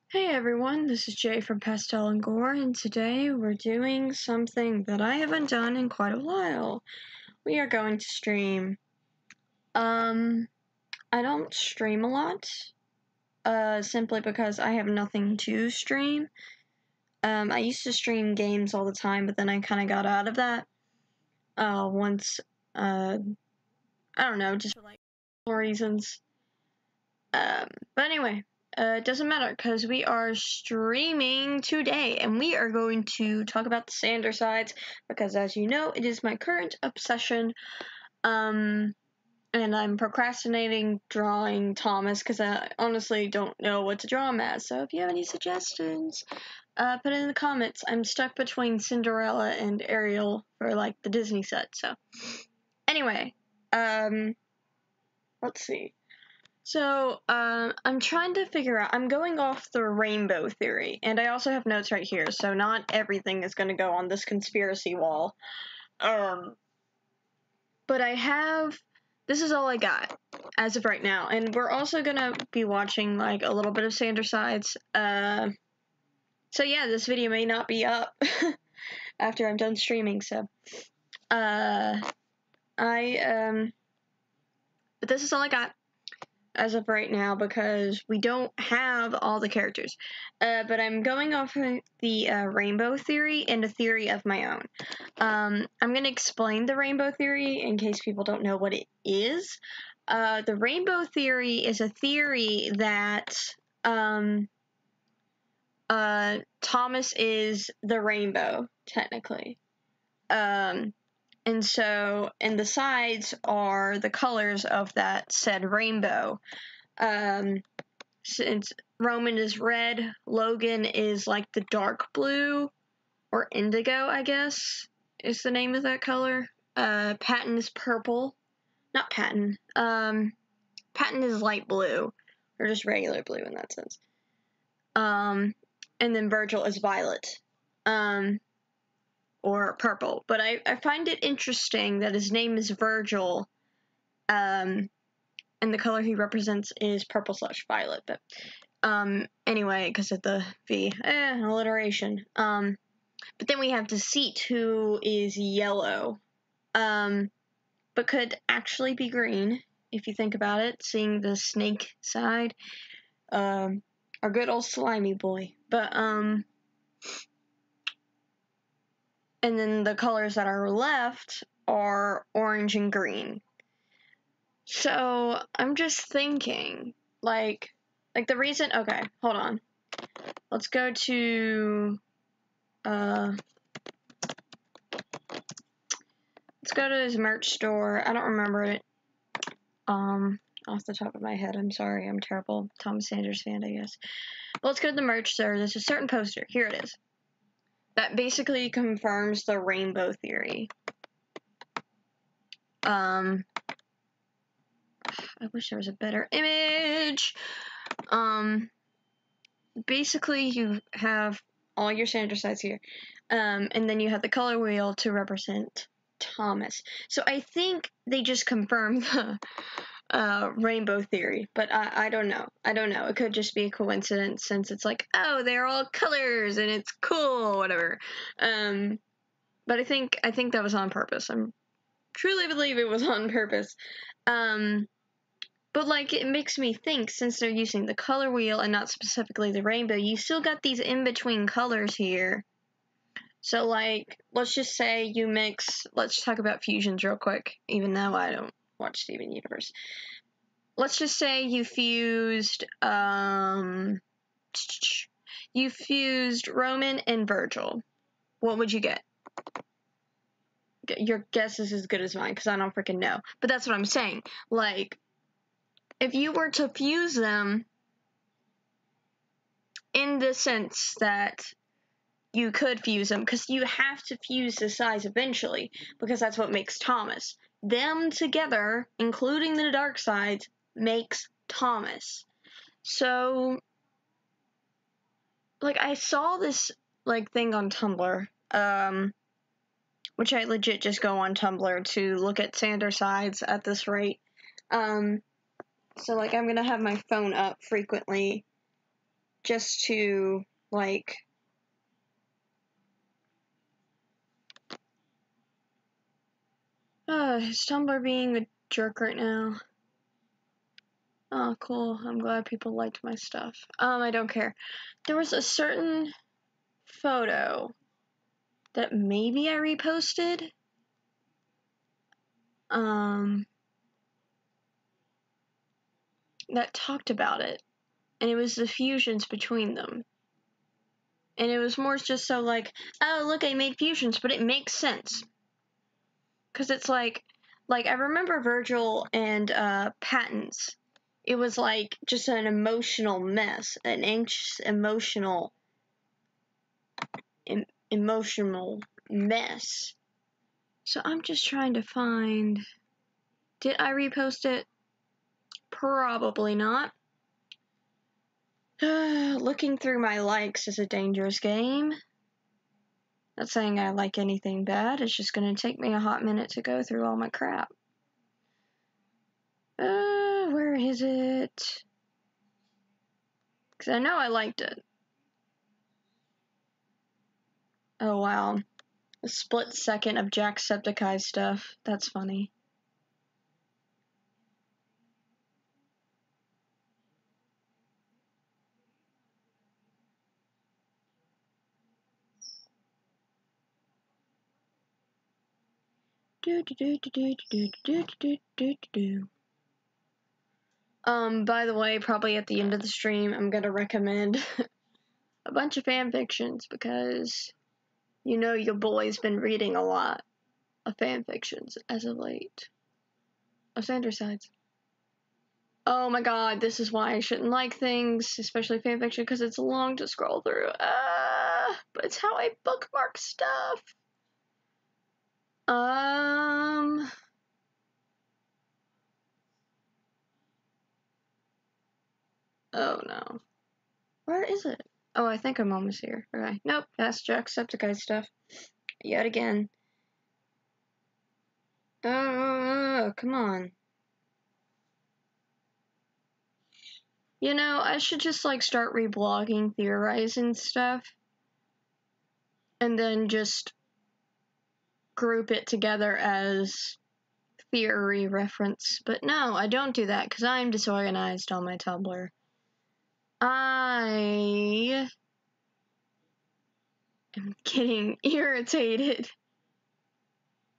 Hey everyone, this is Jay from Pastel and Gore, and today we're doing something that I haven't done in quite a while. We are going to stream. I don't stream a lot, simply because I have nothing to stream. I used to stream games all the time, but then I kind of got out of that, once, I don't know, just for like reasons. But anyway. It doesn't matter because we are streaming today and we are going to talk about the Sander sides because, as you know, it is my current obsession. And I'm procrastinating drawing Thomas because I honestly don't know what to draw him as. So if you have any suggestions, put it in the comments. I'm stuck between Cinderella and Ariel for like the Disney set. So anyway, let's see. So, I'm trying to figure out, I'm going off the rainbow theory, and I also have notes right here, so not everything is going to go on this conspiracy wall. But this is all I got, as of right now, and we're also going to be watching, like, a little bit of Sander Sides, so yeah, this video may not be up after I'm done streaming, so, but this is all I got as of right now because we don't have all the characters. But I'm going off of the rainbow theory and a theory of my own. I'm going to explain the rainbow theory in case people don't know what it is. The rainbow theory is a theory that Thomas is the rainbow, technically. And the sides are the colors of that said rainbow. Since Roman is red, Logan is like the dark blue, or indigo, I guess, is the name of that color. Patton is purple. Not Patton. Patton is light blue, or just regular blue in that sense. And then Virgil is violet. Or purple. But I find it interesting that his name is Virgil, and the color he represents is purple/violet, but, anyway, because of the V. Alliteration. But then we have Deceit, who is yellow, but could actually be green, if you think about it, seeing the snake side. Our good old slimy boy. But, and then the colors that are left are orange and green. So, I'm just thinking, like the reason, okay, hold on. Let's go to, let's go to his merch store. I don't remember it, off the top of my head. I'm sorry, I'm terrible Thomas Sanders fan, I guess. But let's go to the merch store. There's a certain poster. Here it is. That basically confirms the rainbow theory. I wish there was a better image. Basically you have all your Sanders sides here. And then you have the color wheel to represent Thomas. So I think they just confirmed the rainbow theory, but I don't know. I don't know. It could just be a coincidence since it's like, oh, they're all colors and it's cool, whatever. But I think that was on purpose. I truly believe it was on purpose. But, like, it makes me think, since they're using the color wheel and not specifically the rainbow, you still got these in-between colors here. So, like, let's just say you mix, let's talk about fusions real quick, even though I don't watch Steven Universe. Let's just say you fused Roman and Virgil. What would you get? Your guess is as good as mine, because I don't freaking know. But that's what I'm saying. Like, if you were to fuse them in the sense that you could fuse them, because you have to fuse the sides eventually, because that's what makes Thomas. Them together, including the dark sides, makes Thomas. So, like, I saw this, like, thing on Tumblr, which I legit just go on Tumblr to look at Sander sides at this rate. So, like, I'm gonna have my phone up frequently just to, like, is Tumblr being a jerk right now? Oh, cool. I'm glad people liked my stuff. I don't care. There was a certain photo that maybe I reposted. That talked about it. And it was the fusions between them. And it was more just so like, oh, look, I made fusions, but it makes sense. Because it's like I remember Virgil and Patton's. It was like just an emotional mess, an anxious, emotional mess. So I'm just trying to find. Did I repost it? Probably not. Looking through my likes is a dangerous game. Not saying I like anything bad, it's just gonna take me a hot minute to go through all my crap. Where is it? Because I know I liked it. Oh wow. A split second of Jacksepticeye stuff. That's funny. By the way, probably at the end of the stream, I'm gonna recommend a bunch of fan fictions because you know your boy's been reading a lot of fan fictions as of late. Of Sandersides. Oh my god, this is why I shouldn't like things, especially fanfiction, because it's long to scroll through. But it's how I bookmark stuff. Oh no. Where is it? Oh, I think I'm almost here. Okay. Nope, that's Jacksepticeye stuff. Yet again. Oh, come on. You know, I should just, like, start reblogging Theorizing stuff. And then just group it together as theory reference. But no, I don't do that, because I'm disorganized on my Tumblr. I am getting irritated.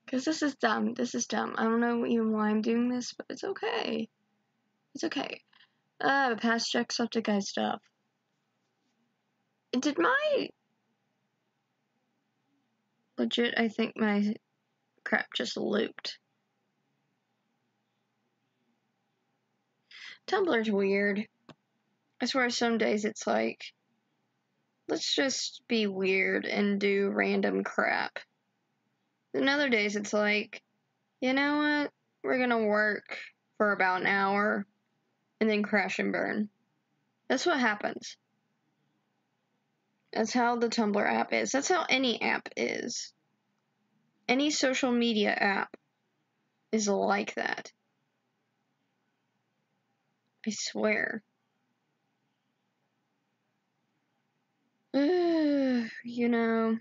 Because this is dumb. This is dumb. I don't know even why I'm doing this, but it's okay. It's okay. Past Jacksepticeye stuff. Did my... Legit, I think my crap just looped. Tumblr's weird. I swear some days it's like, let's just be weird and do random crap. And other days it's like, you know what? We're gonna work for about an hour and then crash and burn. That's what happens. That's how the Tumblr app is. That's how any app is. Any social media app is like that. I swear. You know,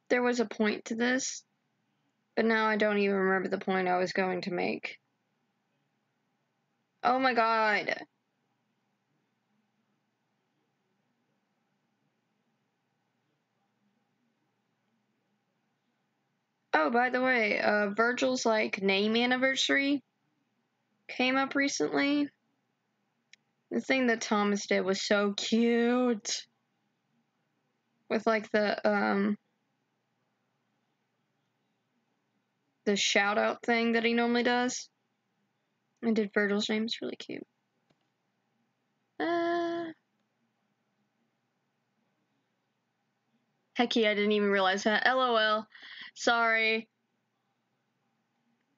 there was a point to this, but now I don't even remember the point I was going to make. Oh my god. Oh, by the way, Virgil's, like, name anniversary came up recently. The thing that Thomas did was so cute. With, like, the shout-out thing that he normally does. And did Virgil's name. It's really cute. Hecky, I didn't even realize that. LOL. Sorry.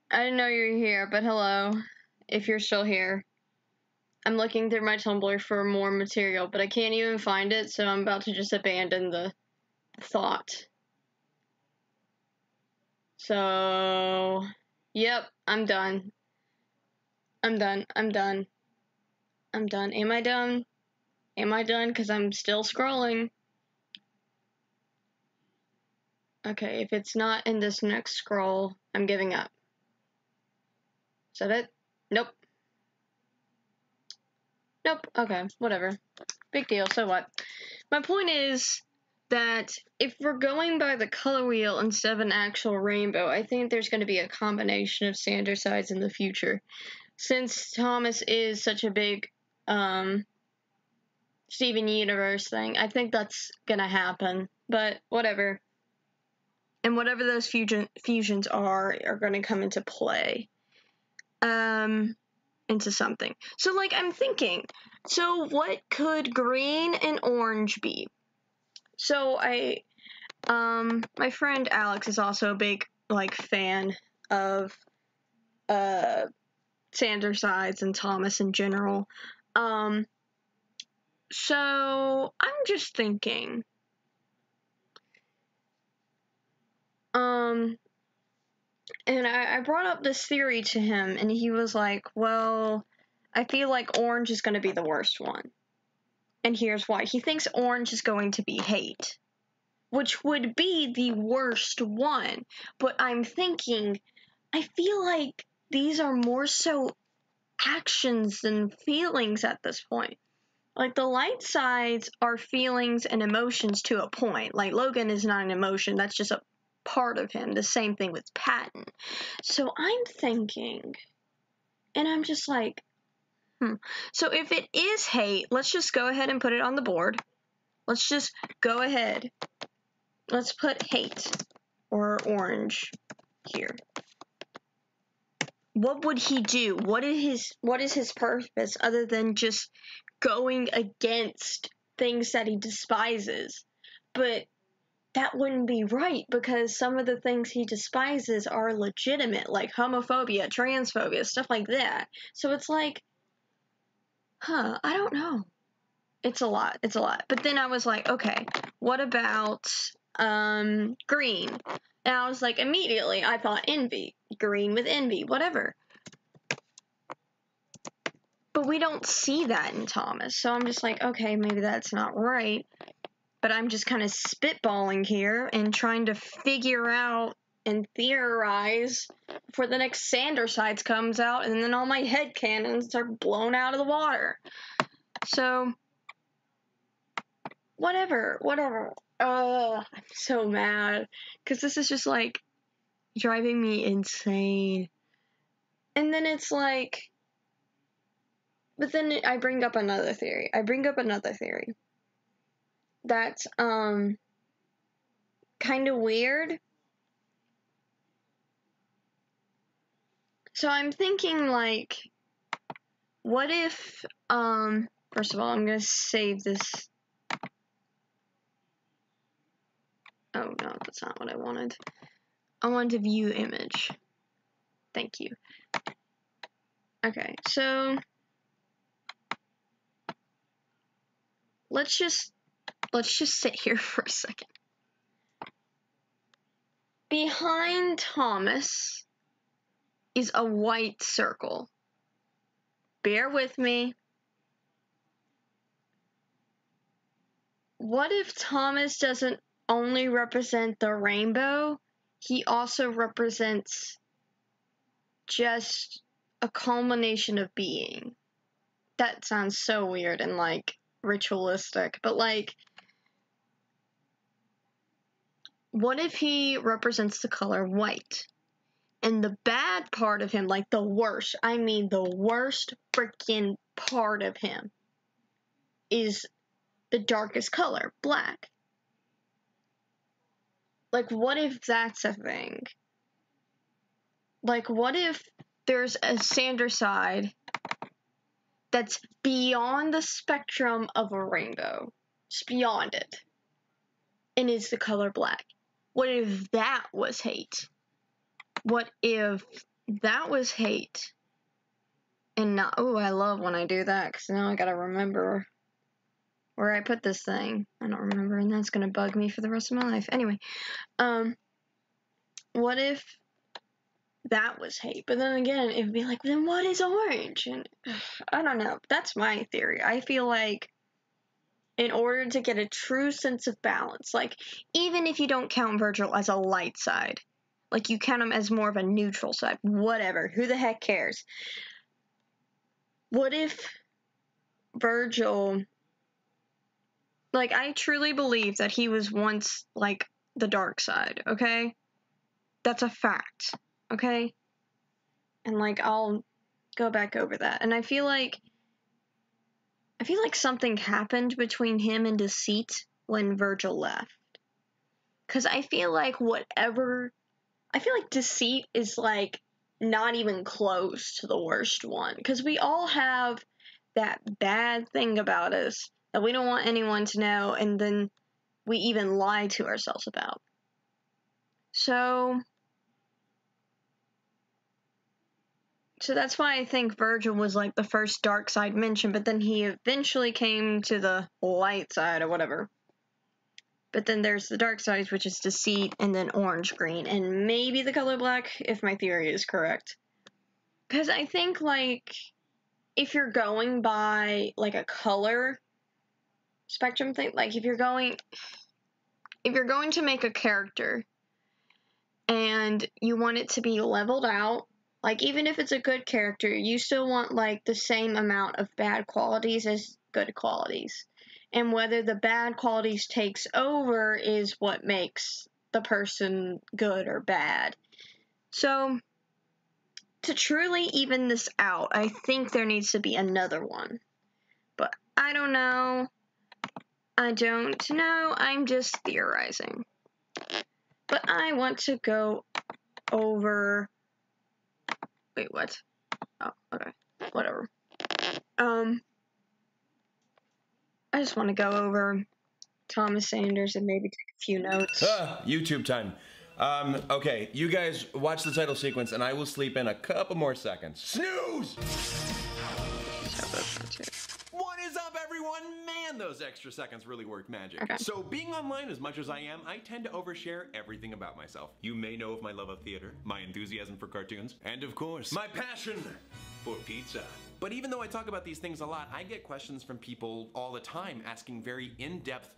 I didn't know you were here, but hello. If you're still here. I'm looking through my Tumblr for more material, but I can't even find it, so I'm about to just abandon the thought. So, yep, I'm done. I'm done. Am I done? Am I done? Because I'm still scrolling. Okay, if it's not in this next scroll, I'm giving up. Is that it? Nope. Nope. Okay, whatever. Big deal, so what? My point is that if we're going by the color wheel instead of an actual rainbow, I think there's going to be a combination of sandersides in the future. Since Thomas is such a big Steven Universe thing, I think that's going to happen. But whatever. And whatever those fusions are going to come into play. Into something. So, like, I'm thinking, so what could green and orange be? So, my friend Alex is also a big, like, fan of, Sandersides and Thomas in general. So, I'm just thinking, and I brought up this theory to him, and he was like, well, I feel like orange is going to be the worst one. And here's why. He thinks orange is going to be hate, which would be the worst one. But I'm thinking, I feel like these are more so actions than feelings at this point. Like, the light sides are feelings and emotions to a point. Like, Logan is not an emotion, that's just a part of him. The same thing with Patton. So I'm thinking, and I'm just like, So if it is hate, let's just go ahead and put it on the board. Let's just go ahead. Let's put hate or orange here. What would he do? What is his purpose other than just going against things that he despises? But that wouldn't be right, because some of the things he despises are legitimate, like homophobia, transphobia, stuff like that. So it's like, I don't know. It's a lot. But then I was like, okay, what about green? And I was like, immediately I thought envy. Green with envy, whatever. But we don't see that in Thomas. So I'm just like, okay, maybe that's not right. But I'm just kind of spitballing here and trying to figure out and theorize before the next Sandersides comes out, and then all my headcanons are blown out of the water. So, whatever. I'm so mad. Because this is just, like, driving me insane. And then it's like, but then I bring up another theory. That's, kind of weird. So I'm thinking, like, what if, first of all, I'm gonna save this. Oh, no, that's not what I wanted. I wanted to view image. Thank you. Okay, so let's just sit here for a second. Behind Thomas is a white circle. Bear with me. What if Thomas doesn't only represent the rainbow? He also represents just a culmination of being. That sounds so weird and, like, ritualistic, but, like, what if he represents the color white? And the bad part of him, like the worst freaking part of him, is the darkest color, black. Like, what if that's a thing? Like, what if there's a Sanderside that's beyond the spectrum of a rainbow? Just beyond it. And is the color black? What if that was hate? What if that was hate? And not, oh, I love when I do that, because now I gotta remember where I put this thing. I don't remember, and that's gonna bug me for the rest of my life. Anyway, what if that was hate? But then again, it'd be like, then what is orange? And I don't know. That's my theory. I feel like in order to get a true sense of balance. Like, even if you don't count Virgil as a light side, like you count him as more of a neutral side, whatever, who the heck cares? What if Virgil, like, I truly believe that he was once, like, the dark side, okay? That's a fact, okay? And, like, I'll go back over that. And I feel like something happened between him and Deceit when Virgil left. Because I feel like Deceit is, like, not even close to the worst one. Because we all have that bad thing about us that we don't want anyone to know, and then we even lie to ourselves about. So that's why I think Virgil was, like, the first dark side mentioned, but then he eventually came to the light side or whatever. But then there's the dark side, which is Deceit, and then orange-green, and maybe the color black, if my theory is correct. Because I think, like, if you're going by, like, a color spectrum thing, like, if you're going to make a character and you want it to be leveled out, like, even if it's a good character, you still want, like, the same amount of bad qualities as good qualities. And whether the bad qualities takes over is what makes the person good or bad. So, to truly even this out, I think there needs to be another one. But I don't know. I'm just theorizing. But I want to go over... Wait, what? Oh, okay. Whatever. I just want to go over Thomas Sanders and maybe take a few notes. YouTube time. Okay, you guys watch the title sequence and I will sleep in a couple more seconds. Snooze! What is up, everyone? Man, those extra seconds really work magic. Okay. So, being online as much as I am, I tend to overshare everything about myself. You may know of my love of theater, my enthusiasm for cartoons, and of course, my passion for pizza. But even though I talk about these things a lot, I get questions from people all the time asking very in-depth,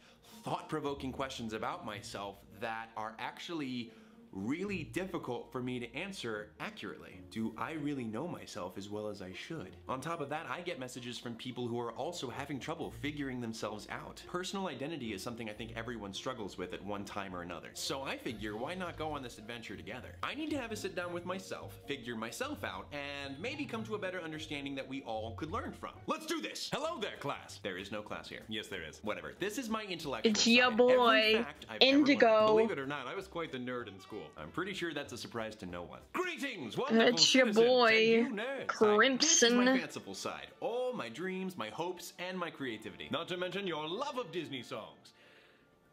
thought-provoking questions about myself that are actually really difficult for me to answer accurately. Do I really know myself as well as I should? On top of that, I get messages from people who are also having trouble figuring themselves out. Personal identity is something I think everyone struggles with at one time or another. So I figure, why not go on this adventure together? I need to have a sit down with myself, figure myself out, and maybe come to a better understanding that we all could learn from. Let's do this! Hello there, class! There is no class here. Yes, there is. Whatever. This is my intellectual It's your side. boy, Indigo. Believe it or not, I was quite the nerd in school. I'm pretty sure that's a surprise to no one. Greetings, wonderful It's your citizens, boy, and you nerds. Crimson. This is my fanciful side. All my dreams, my hopes, and my creativity. Not to mention your love of Disney songs.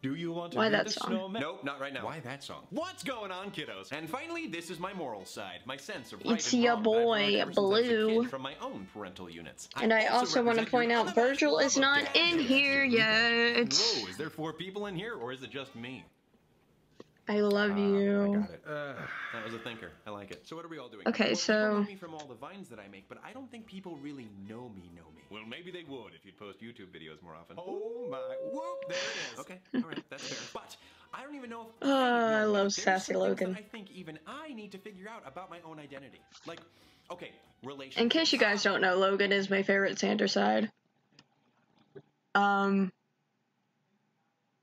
Do you want to Why hear that the song? snowman? Nope, not right now. Why that song? What's going on, kiddos? And finally, this is my moral side, my sense of right It's and your wrong boy, that I've learned ever since I was a Blue. kid from my own parental units. And I also want to represent point your out, Virgil unabashed is love of not dad in jokes. here yet. Whoa, is there 4 people in here, or is it just me? I love you. I got it. That was a thinker. I like it. So what are we all doing? Okay, well, so- people know me from all the vines that I make, but I don't think people really know me. Well, maybe they would if you'd post YouTube videos more often. Oh my! Whoop! There it is. Okay, all right, that's fair. But I don't even know if I love There's Sassy some things Logan. that I think even I need to figure out about my own identity. Like, okay, relationships. In case you guys don't know, Logan is my favorite Sanders side.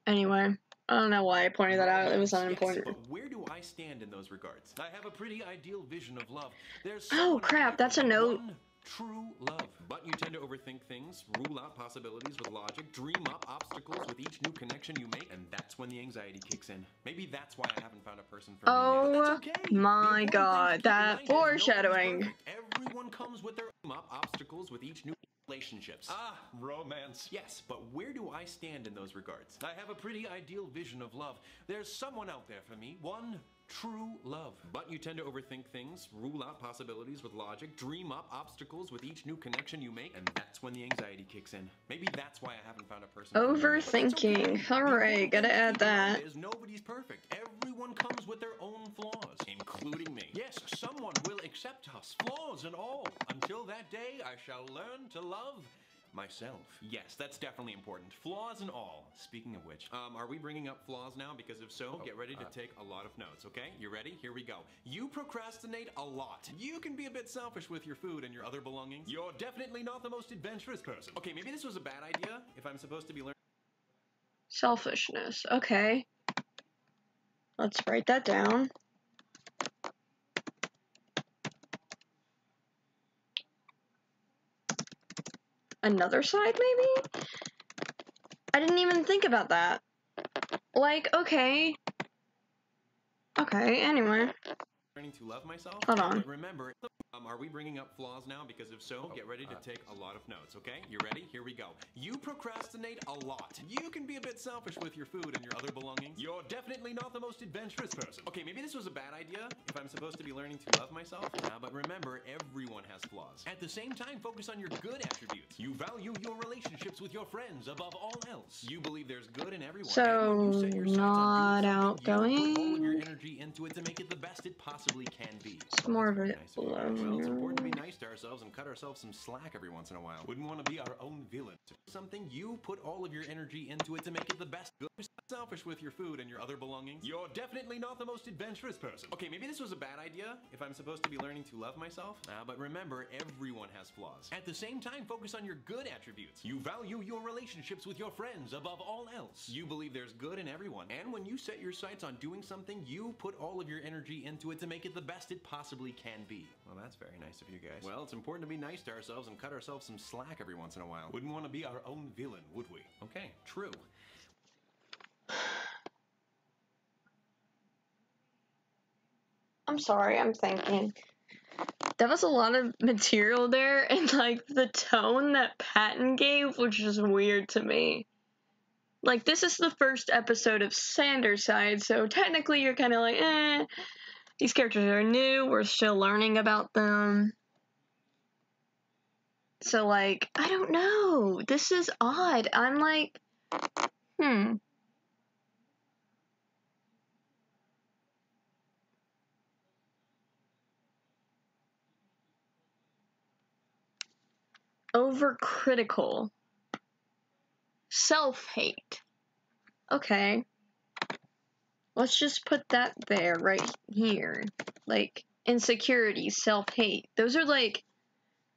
Anyway, I don't know why I pointed that out. It was unimportant. Yes, but where do I stand in those regards? I have a pretty ideal vision of love. There's Oh, someone crap, out there that's a for me, note. one true love. But you tend to overthink things, rule out possibilities with logic, dream up obstacles with each new connection you make, and that's when the anxiety kicks in. Maybe that's why I haven't found a person for me yet. Oh That's okay. The my important thing to god, keep in that mind is nobody's foreshadowing. perfect. Everyone comes with their dream up obstacles with each new relationships. Ah, romance. Yes, but where do I stand in those regards? I have a pretty ideal vision of love. There's someone out there for me, one true love. But you tend to overthink things, rule out possibilities with logic, dream up obstacles with each new connection you make, and that's when the anxiety kicks in. Maybe that's why I haven't found a person. Overthinking. Alright, gotta add that. Nobody's perfect. Everyone comes with their own flaws, including me. Yes, someone will accept us, flaws and all. Until that day, I shall learn to love myself. Yes, that's definitely important. Flaws and all. Speaking of which, are we bringing up flaws now? Because if so, get ready to take a lot of notes, okay? You ready? Here we go. You procrastinate a lot. You can be a bit selfish with your food and your other belongings. You're definitely not the most adventurous person. Okay, maybe this was a bad idea if I'm supposed to be learning. Selfishness. Okay. Let's write that down. Another side, maybe? I didn't even think about that. Like, okay. Okay, anyway. Learning to love myself. Hold on. But remember, are we bringing up flaws now? Because if so, get ready to take a lot of notes, okay? You ready? Here we go. You procrastinate a lot. You can be a bit selfish with your food and your other belongings. You're definitely not the most adventurous person. Okay, maybe this was a bad idea if I'm supposed to be learning to love myself. But remember, everyone has flaws. At the same time, focus on your good attributes. You value your relationships with your friends above all else. You believe there's good in everyone. So, and when you set your sights not on doing something, outgoing. you put all of your energy into it to make it the best it possibly can be. It's more of a Nice of you guys. Well, it's important to be nice to ourselves and cut ourselves some slack every once in a while. Wouldn't want to be our own villain. Something, you put all of your energy into it to make it the best. You're selfish with your food and your other belongings. You're definitely not the most adventurous person. Okay, maybe this was a bad idea if I'm supposed to be learning to love myself. But remember, everyone has flaws. At the same time, focus on your good attributes. You value your relationships with your friends above all else. You believe there's good in everyone. And when you set your sights on doing something, you put all of your energy into it to make it the best it possibly can be. Well, that's very nice of you guys. Well, it's important to be nice to ourselves and cut ourselves some slack every once in a while. Wouldn't want to be our own villain, would we? Okay, true. I'm sorry, I'm thinking. That was a lot of material there, and like the tone that Patton gave was just weird to me. Like, this is the first episode of Sanders' side, so technically you're kind of like, these characters are new, we're still learning about them. So, like, I don't know. This is odd. I'm like, Overcritical. Self-hate. Okay. Let's just put that there, right here. Like, insecurity, self-hate. Those are like,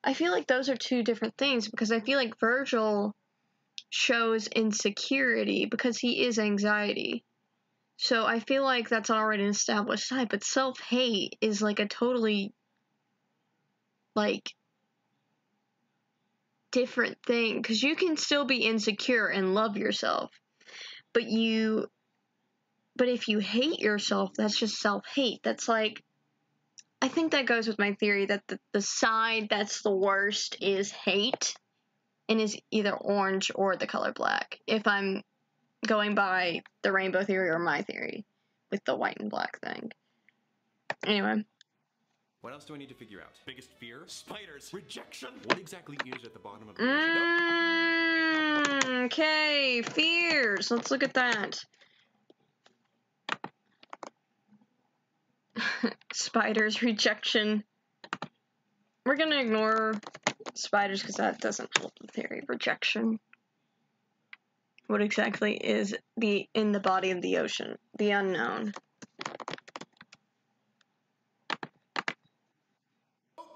I feel like those are two different things, because I feel like Virgil shows insecurity because he is anxiety. So I feel like that's already an established side, but self-hate is like a totally, like, different thing, because you can still be insecure and love yourself, but if you hate yourself, that's just self-hate. That's like, I think that goes with my theory that the side that's the worst is hate, and is either orange or the color black, if I'm going by the rainbow theory or my theory with the white and black thing. Anyway. What else do I need to figure out? Biggest fear? Spiders. Rejection. What exactly is at the bottom of the ocean? Okay, fears. Let's look at that. Spiders, rejection. We're gonna ignore spiders because that doesn't help the theory. Rejection. What exactly is in the body of the ocean? The unknown.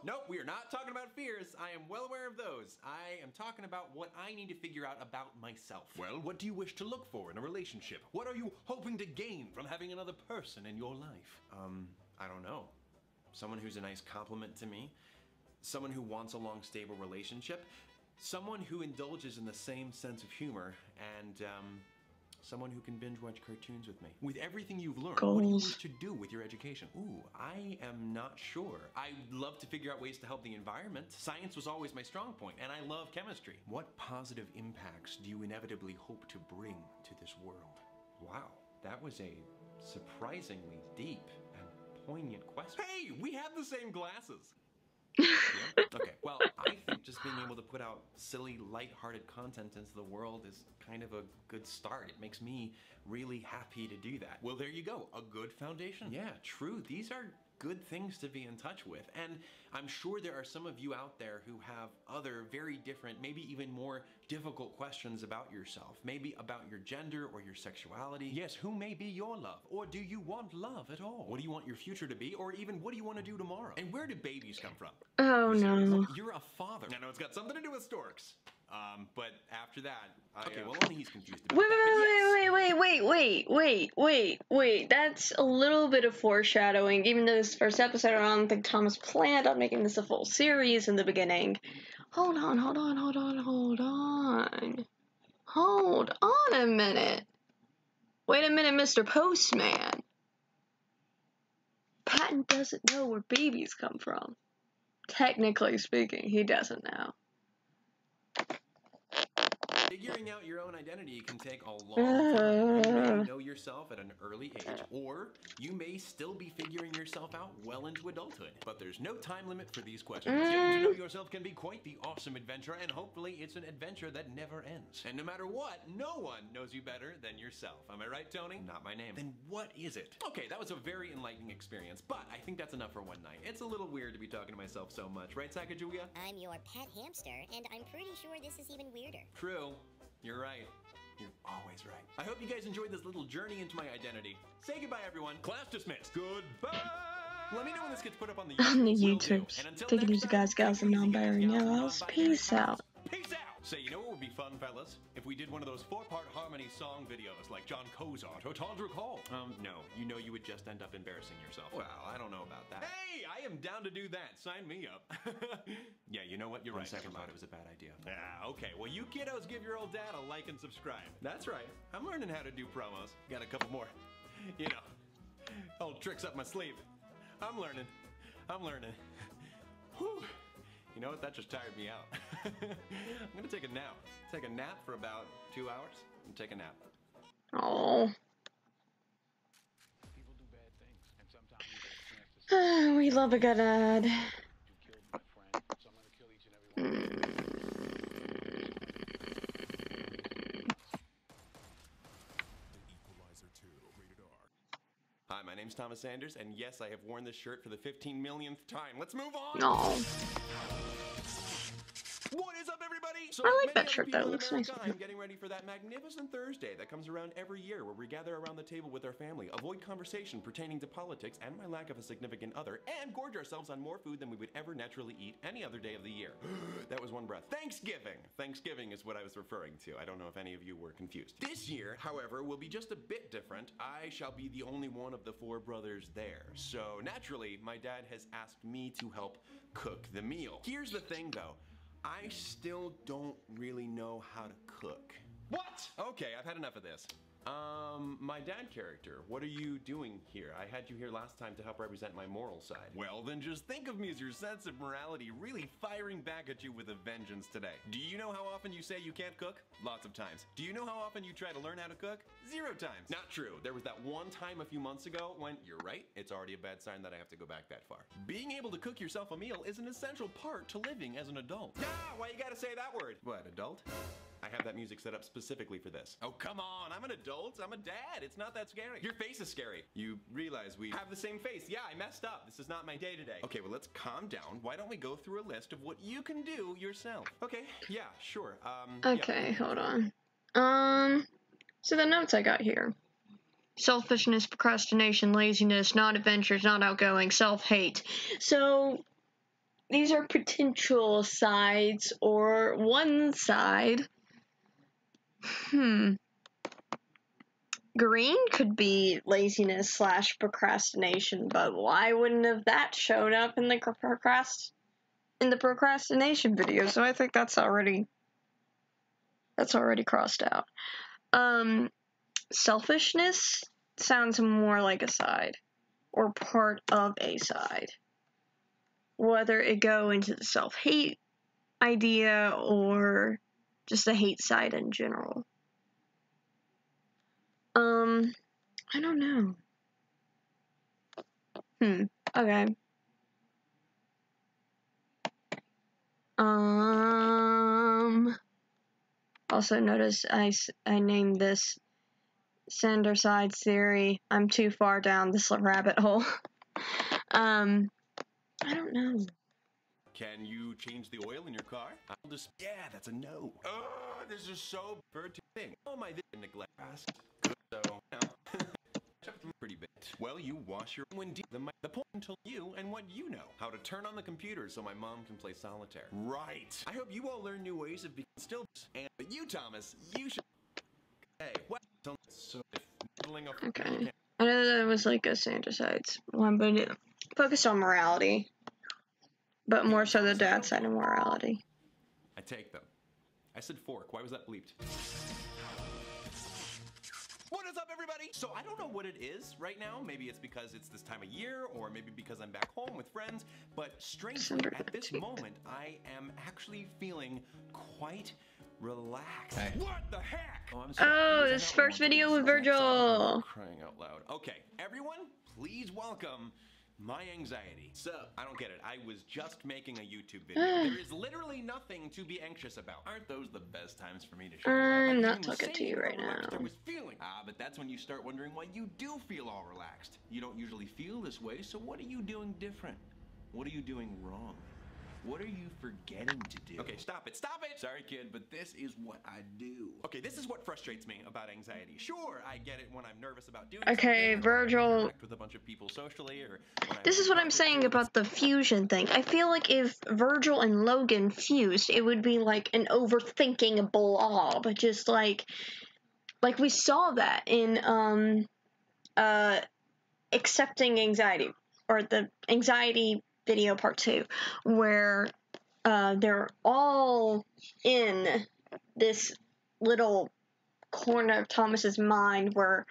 Nope, we are not talking about fears. I am well aware of those. I am talking about what I need to figure out about myself. Well, what do you wish to look for in a relationship? What are you hoping to gain from having another person in your life? I don't know. Someone who's a nice compliment to me. Someone who wants a long, stable relationship. Someone who indulges in the same sense of humor. And, someone who can binge watch cartoons with me. With everything you've learned, what do you wish to do with your education? Ooh, I am not sure. I'd love to figure out ways to help the environment. Science was always my strong point, and I love chemistry. What positive impacts do you inevitably hope to bring to this world? Wow, that was a surprisingly deep and poignant question. Hey, we have the same glasses! Yeah? Okay, well, I think just being able to put out silly, light-hearted content into the world is kind of a good start. It makes me really happy to do that. Well, there you go. A good foundation. Yeah, true. These are good things to be in touch with. And I'm sure there are some of you out there who have other very different, maybe even more difficult questions about yourself, maybe about your gender or your sexuality. Yes, who may be your love? Or do you want love at all? What do you want your future to be? Or even what do you want to do tomorrow? And where do babies come from? Oh no. You're a father. I know it's got something to do with storks. But after that, okay, well, only he's confused about Wait. That's a little bit of foreshadowing. Even though this first episode, I don't think Thomas planned on making this a full series in the beginning. Hold on a minute. Wait a minute, Mr. Postman. Patton doesn't know where babies come from. Technically speaking, he doesn't know. Figuring out your own identity can take a long time. You may know yourself at an early age, or you may still be figuring yourself out well into adulthood. But there's no time limit for these questions. Getting to know yourself can be quite the awesome adventure, and hopefully it's an adventure that never ends. And no matter what, no one knows you better than yourself. Am I right, Tony? Not my name. Then what is it? Okay, that was a very enlightening experience, but I think that's enough for one night. It's a little weird to be talking to myself so much, right, Sacagawea? I'm your pet hamster, and I'm pretty sure this is even weirder. True. You're right. You're always right. I hope you guys enjoyed this little journey into my identity. Say goodbye, everyone. Class dismissed. Goodbye. Let me know when this gets put up on the YouTubes. Take it easy, guys, gals, and non-binary yellows. Peace out. Peace out. Say, you know what would be fun, fellas? If we did one of those 4-part harmony song videos like John Cozart or Tondra Cole. No. You know you would just end up embarrassing yourself. Well, I don't know about that. Hey, I am down to do that. Sign me up. Yeah, you know what? You're right. Second thought, it was a bad idea. Yeah, okay. Well, you kiddos give your old dad a like and subscribe. That's right. I'm learning how to do promos. Got a couple more, old tricks up my sleeve. I'm learning. Whew. You know what? That just tired me out. I'm gonna take a nap. Take a nap for about 2 hours and take a nap. Oh. People do bad things, and sometimes you get a chance to say, We love a good ad. you killed my friend, so I'm gonna kill each and every one of you. Hi, my name's Thomas Sanders, and yes, I have worn this shirt for the 15 millionth time. Let's move on! No. What is up, everybody? So, I like many that other shirt, people though. It in looks America, nice. I'm getting ready for that magnificent Thursday that comes around every year where we gather around the table with our family, avoid conversation pertaining to politics and my lack of a significant other, and gorge ourselves on more food than we would ever naturally eat any other day of the year. That was one breath. Thanksgiving! Thanksgiving is what I was referring to. I don't know if any of you were confused. This year, however, will be just a bit different. I shall be the only one of the 4 brothers there. So, naturally, my dad has asked me to help cook the meal. Here's the thing, though. I still don't really know how to cook. What? Okay, I've had enough of this. My dad character, what are you doing here? I had you here last time to help represent my moral side. Well, then just think of me as your sense of morality really firing back at you with a vengeance today. Do you know how often you say you can't cook? Lots of times. Do you know how often you try to learn how to cook? 0 times. Not true. There was that one time a few months ago when, you're right, it's already a bad sign that I have to go back that far. Being able to cook yourself a meal is an essential part to living as an adult. Ah, why you gotta say that word? What, adult? I have that music set up specifically for this. Oh, come on, I'm an adult, I'm a dad, it's not that scary. Your face is scary. You realize we have the same face. Yeah, I messed up, this is not my day-to-day. Okay, well, let's calm down. Why don't we go through a list of what you can do yourself? Okay, yeah, sure, Okay, hold on. So the notes I got here. Selfishness, procrastination, laziness, not adventurous, not outgoing, self-hate. So these are potential sides or one side. Green could be laziness / procrastination, but why wouldn't have that shown up in the procrastination video? So I think that's already crossed out. Selfishness sounds more like a side or part of a side. Whether it go into the self-hate idea or just the hate side in general. I don't know. Okay. Also notice I named this Sender Sides Theory. I'm too far down this rabbit hole. I don't know. Can you change the oil in your car? I'll just, yeah, that's a no. Oh, this is so preferred to thing. Oh my, this neglect past. Good, so, you know, pretty bit. Well, you wash your when the point until you and what you know. How to turn on the computer so my mom can play solitaire. Right. I hope you all learn new ways of being still. And but you, Thomas, you should. Hey, what? So Okay. I know that was like a Sandicides one, but it focused on morality. But more so the dad side of morality. I take them. I said fork. Why was that bleeped? What is up, everybody? So I don't know what it is right now. Maybe it's because it's this time of year, or maybe because I'm back home with friends. But strangely, at this moment, I am actually feeling quite relaxed. Hey. What the heck? Oh, I'm sorry. Oh, this first video with Virgil. Crying out loud. Okay, everyone, please welcome my anxiety. So, I don't get it. I was just making a YouTube video. There is literally nothing to be anxious about. Aren't those the best times for me to share? I'm not talking to you right now. I was feeling. But that's when you start wondering why you do feel all relaxed. You don't usually feel this way, so what are you doing different? What are you doing wrong? What are you forgetting to do? Okay, stop it. Stop it! Sorry, kid, but this is what I do. Okay, this is what frustrates me about anxiety. Sure, I get it when I'm nervous about doing okay, something. Virgil. Interact with a bunch of people socially, or this is what I'm saying about the fusion thing. I feel like if Virgil and Logan fused, it would be like an overthinking blob. Just like we saw that in accepting anxiety, or the anxiety video part 2, where they're all in this little corner of Thomas's mind where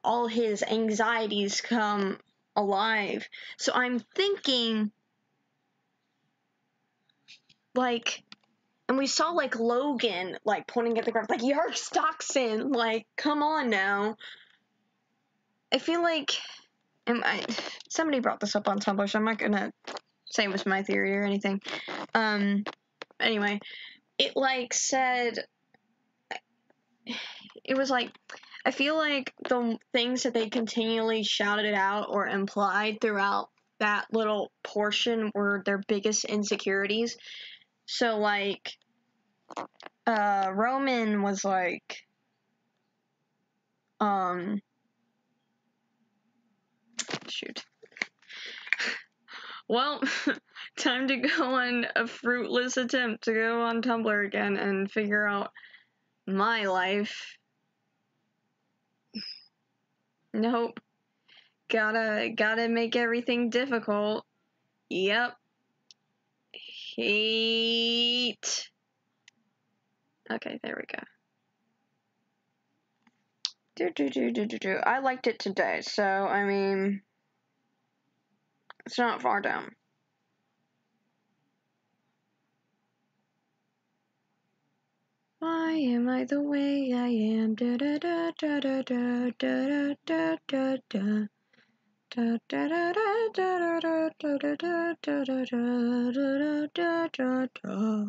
all his anxieties come alive. So I'm thinking, like, and we saw like Logan like pointing at the ground, like, "You're Stockton, like, come on now." I feel like, somebody brought this up on Tumblr, so I'm not gonna say it was my theory or anything. Anyway, it like said, it was like, I feel like the things that they continually shouted out or implied throughout that little portion were their biggest insecurities. So like, Roman was like, shoot. Well, time to go on a fruitless attempt to go on Tumblr again and figure out my life. Nope. Gotta make everything difficult. Yep. Hate. Okay, there we go. I liked it today, so, I mean, it's not far down. Why am I the way I am? Da da da da da da da da da da. Da da da da da da da da da da da da da da.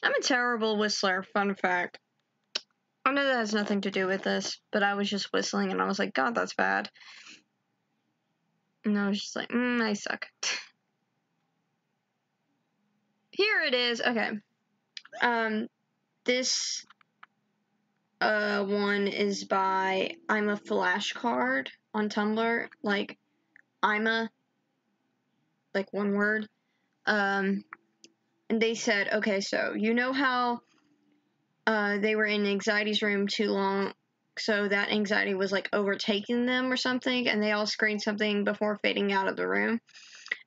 I'm a terrible whistler, fun fact. I know that has nothing to do with this, but I was just whistling and I was like, God, that's bad. And I was just like, I suck. Here it is. Okay. This one is by I'm a Flashcard on Tumblr. Like, I'm a, like, one word. And they said, okay, so you know how they were in anxiety's room too long, so that anxiety was like overtaking them or something, and they all screamed something before fading out of the room.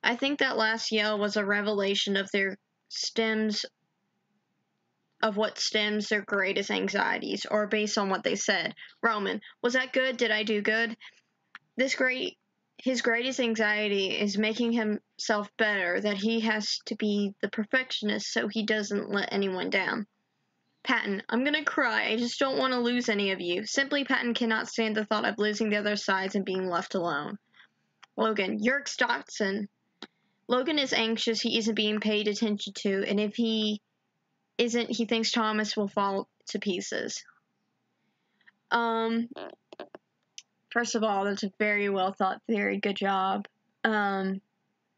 I think that last yell was a revelation of their stems, of what stems their greatest anxieties, or based on what they said. Roman, was that good? Did I do good? His greatest anxiety is making himself better, that he has to be the perfectionist so he doesn't let anyone down. Patton, I'm gonna cry, I just don't want to lose any of you. Simply, Patton cannot stand the thought of losing the other sides and being left alone. Logan, Yerk Stockton. Logan is anxious, he isn't being paid attention to, and if he isn't, he thinks Thomas will fall to pieces. First of all, that's a very well thought theory. Good job. And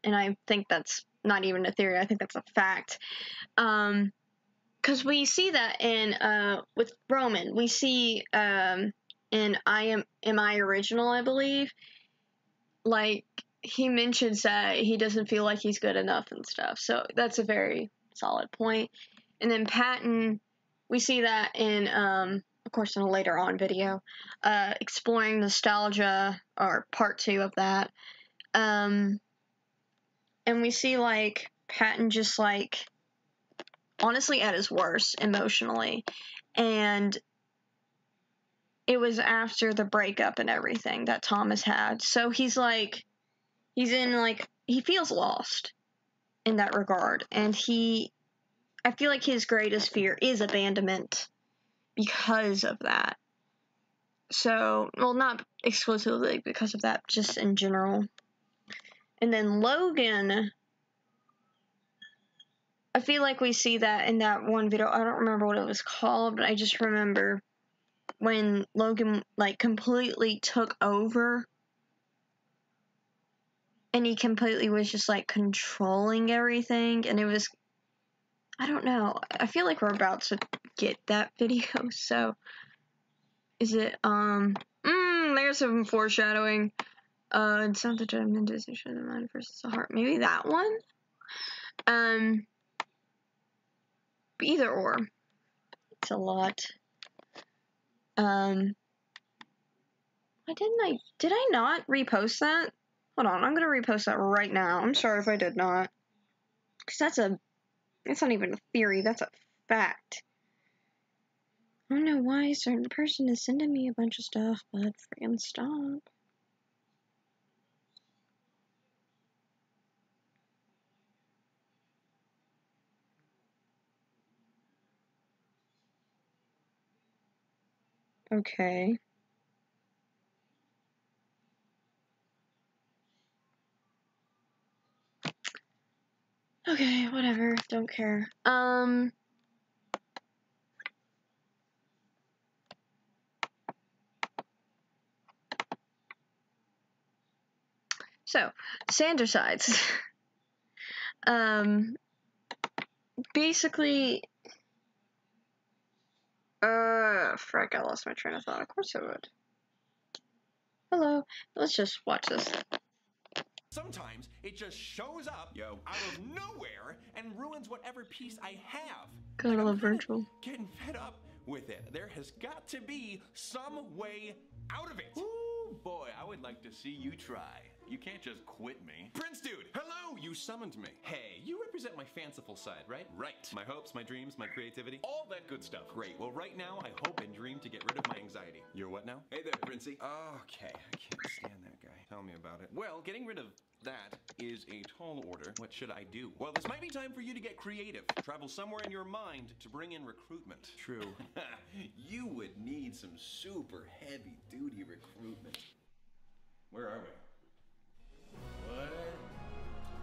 I think that's not even a theory. I think that's a fact. Because we see that in with Roman. We see in Am I Original, I believe. Like, he mentions that he doesn't feel like he's good enough and stuff. So that's a very solid point. And then Patton, we see that in of course in a later on video, exploring nostalgia, or part 2 of that. And we see like Patton just like honestly at his worst emotionally, and it was after the breakup and everything that Thomas had. So he's he feels lost in that regard, and I feel like his greatest fear is abandonment because of that. So, well, not exclusively because of that, just in general. And then Logan, I feel like we see that in that one video. I don't remember what it was called, but I just remember when Logan, like, completely took over, and he completely was just, like, controlling everything, and it was, I don't know, I feel like we're about to get that video, so, is it, there's some foreshadowing. It's not the judgment decision of the mind versus the heart. Maybe that one? Either or. It's a lot. Why did I not repost that? Hold on, I'm gonna repost that right now. I'm sorry if I did not. Because that's not even a theory, that's a fact. I don't know why a certain person is sending me a bunch of stuff, but freaking stop. Okay. Okay, whatever, don't care. So, Sandersides. Basically, frick, I lost my train of thought. Of course I would. Hello, let's just watch this. Sometimes it just shows up out of nowhere and ruins whatever piece I have. Gotta I'm love kinda virtual. getting fed up with it. There has got to be some way out of it. Ooh, boy, I would like to see you try. You can't just quit me. Prince Dude, hello, you summoned me. Hey, you represent my fanciful side, right? Right. My hopes, my dreams, my creativity, all that good stuff. Great. Well, right now, I hope and dream to get rid of my anxiety. You're what now? Hey there, Princey. Okay, I can't stand that guy. Tell me about it. Well, getting rid of that is a tall order. What should I do? Well, this might be time for you to get creative. Travel somewhere in your mind to bring in recruitment. True. You would need some super heavy-duty recruitment. Where are we? What?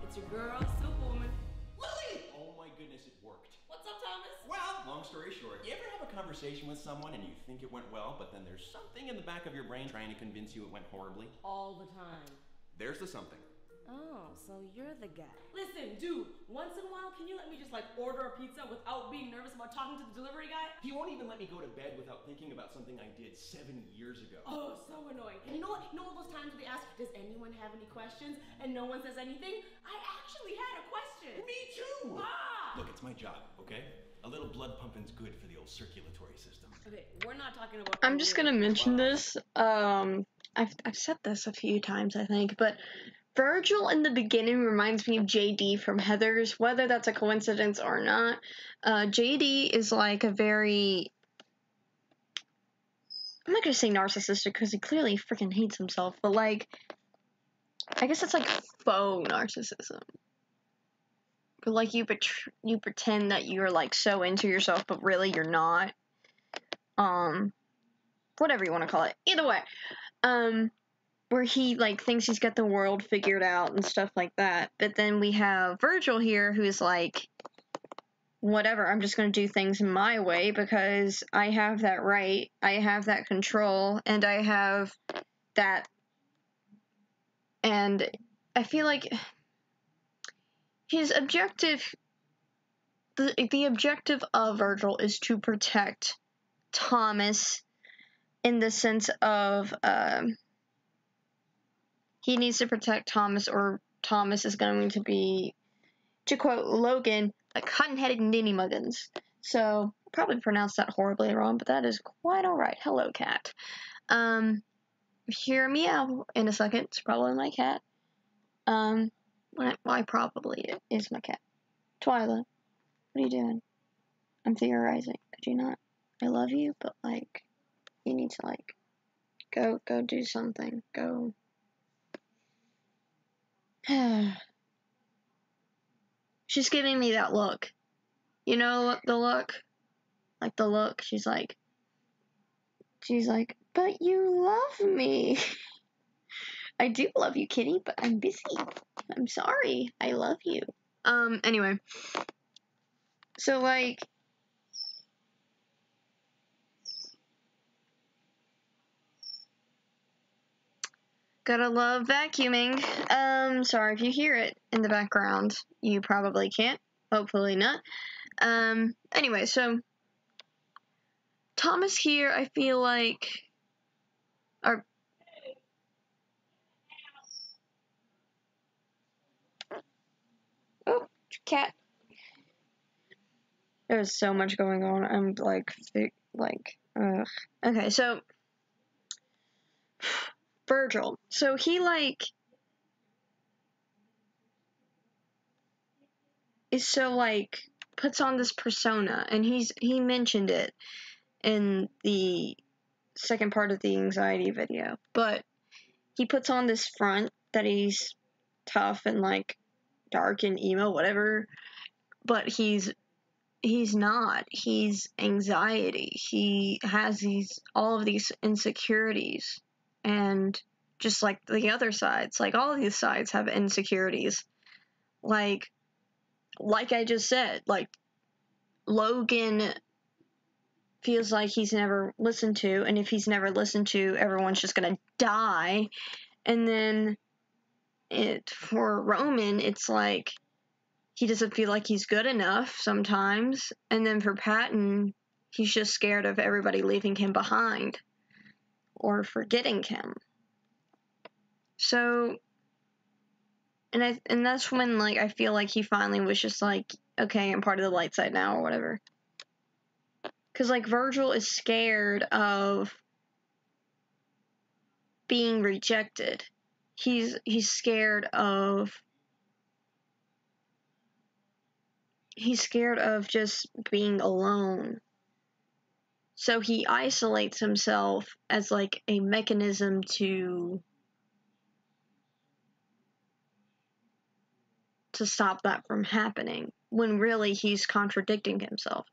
It's your girl, Superwoman. Lily! Oh my goodness, it worked. What's up, Thomas? Well, long story short, you ever have a conversation with someone and you think it went well, but then there's something in the back of your brain trying to convince you it went horribly? All the time. There's the something. Oh, so you're the guy. Listen, dude, once in a while, can you let me just like order a pizza without being nervous about talking to the delivery guy? He won't even let me go to bed without thinking about something I did 7 years ago. Oh, so annoying. And you know what? You know all those times where they ask, does anyone have any questions? And no one says anything? I actually had a question. Me too! Ah! Look, it's my job, okay? A little blood pumping's good for the old circulatory system. Okay, we're not talking about... I'm just gonna mention this. I've said this a few times, I think, but Virgil in the beginning reminds me of JD from Heathers, whether that's a coincidence or not. JD is like a very... I'm not gonna say narcissistic because he clearly freaking hates himself, but like, I guess it's like faux narcissism. But like you pretend that you're like so into yourself, but really you're not. Whatever you want to call it. Either way, where he like thinks he's got the world figured out and stuff like that. But then we have Virgil here who's like, whatever, I'm just going to do things my way because I have that right, I have that control, and I have that. And I feel like his objective, the objective of Virgil is to protect Thomas in the sense of he needs to protect Thomas, or Thomas is going to be, to quote Logan, a cotton-headed ninny-muggins. So, probably pronounced that horribly wrong, but that is quite alright. Hello, cat. Hear me out in a second. It's probably my cat. Why probably it is my cat. Twyla, what are you doing? I'm theorizing. Could you not? I love you, but, like, you need to, like, go do something. Go. She's giving me that look. You know the look? Like the look. She's like, but you love me. I do love you, kitty, but I'm busy. I'm sorry. I love you. Anyway. So, like, gotta love vacuuming. Sorry if you hear it in the background. You probably can't. Hopefully not. Anyway, so Thomas here, I feel like, or oh, cat. There's so much going on. I'm like, ugh. Okay, so Virgil. So he like is so like puts on this persona, and he mentioned it in the second part of the anxiety video, but he puts on this front that he's tough and like dark and emo, whatever, but he's not. He's anxiety. He has all of these insecurities, and just like the other sides, like all of these sides have insecurities. Like I just said, like Logan feels like he's never listened to, and if he's never listened to, everyone's just gonna die. And then for Roman, it's like he doesn't feel like he's good enough sometimes. And then for Patton, he's just scared of everybody leaving him behind or forgetting him. So, and that's when, like, I feel like he finally was just like, okay, I'm part of the light side now, or whatever. Because, like, Virgil is scared of being rejected. He's scared of just being alone. So he isolates himself as like a mechanism to stop that from happening, when really he's contradicting himself.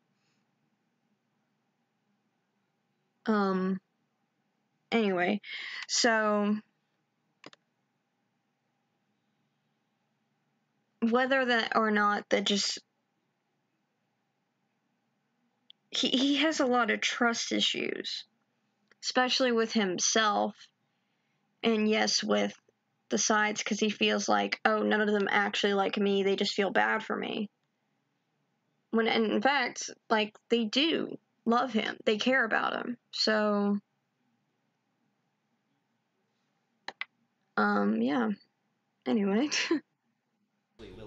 Anyway, so whether that or not that just he has a lot of trust issues, especially with himself, and yes, with the sides, because he feels like, oh, none of them actually like me, they just feel bad for me. When in fact, like, they do love him, they care about him. So yeah. Anyway.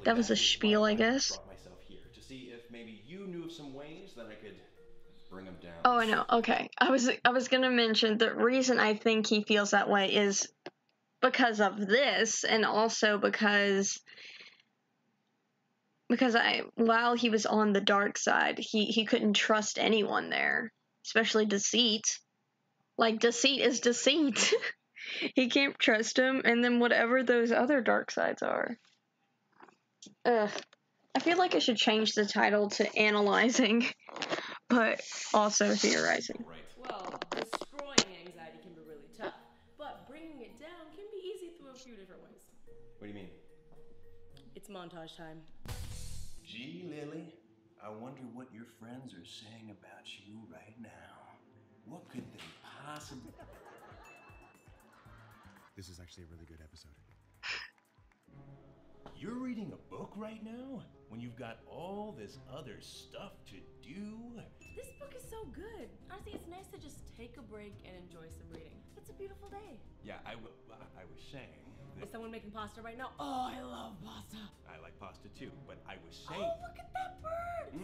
That was a spiel, I guess. Brought myself here to see if maybe you knew of some ways that I could bring him down. Oh, I know. Okay. I was gonna mention the reason I think he feels that way is because of this, and also because while he was on the dark side, he couldn't trust anyone there, especially Deceit. Like, Deceit is Deceit. He can't trust him, and then whatever those other dark sides are. Ugh. I feel like I should change the title to Analyzing, but also Theorizing. Well, destroying anxiety can be really tough, but bringing it it down can be easy through a few different ways. What do you mean? It's montage time. Gee, Lily, I wonder what your friends are saying about you right now. What could they possibly... This is actually a really good episode. You're reading a book right now? When you've got all this other stuff to do? This book is so good. Honestly, it's nice to just take a break and enjoy some reading. It's a beautiful day. Yeah, I was saying that... Is someone making pasta right now? Oh, I love pasta. I like pasta too, but I was saying... Oh, look at that bird!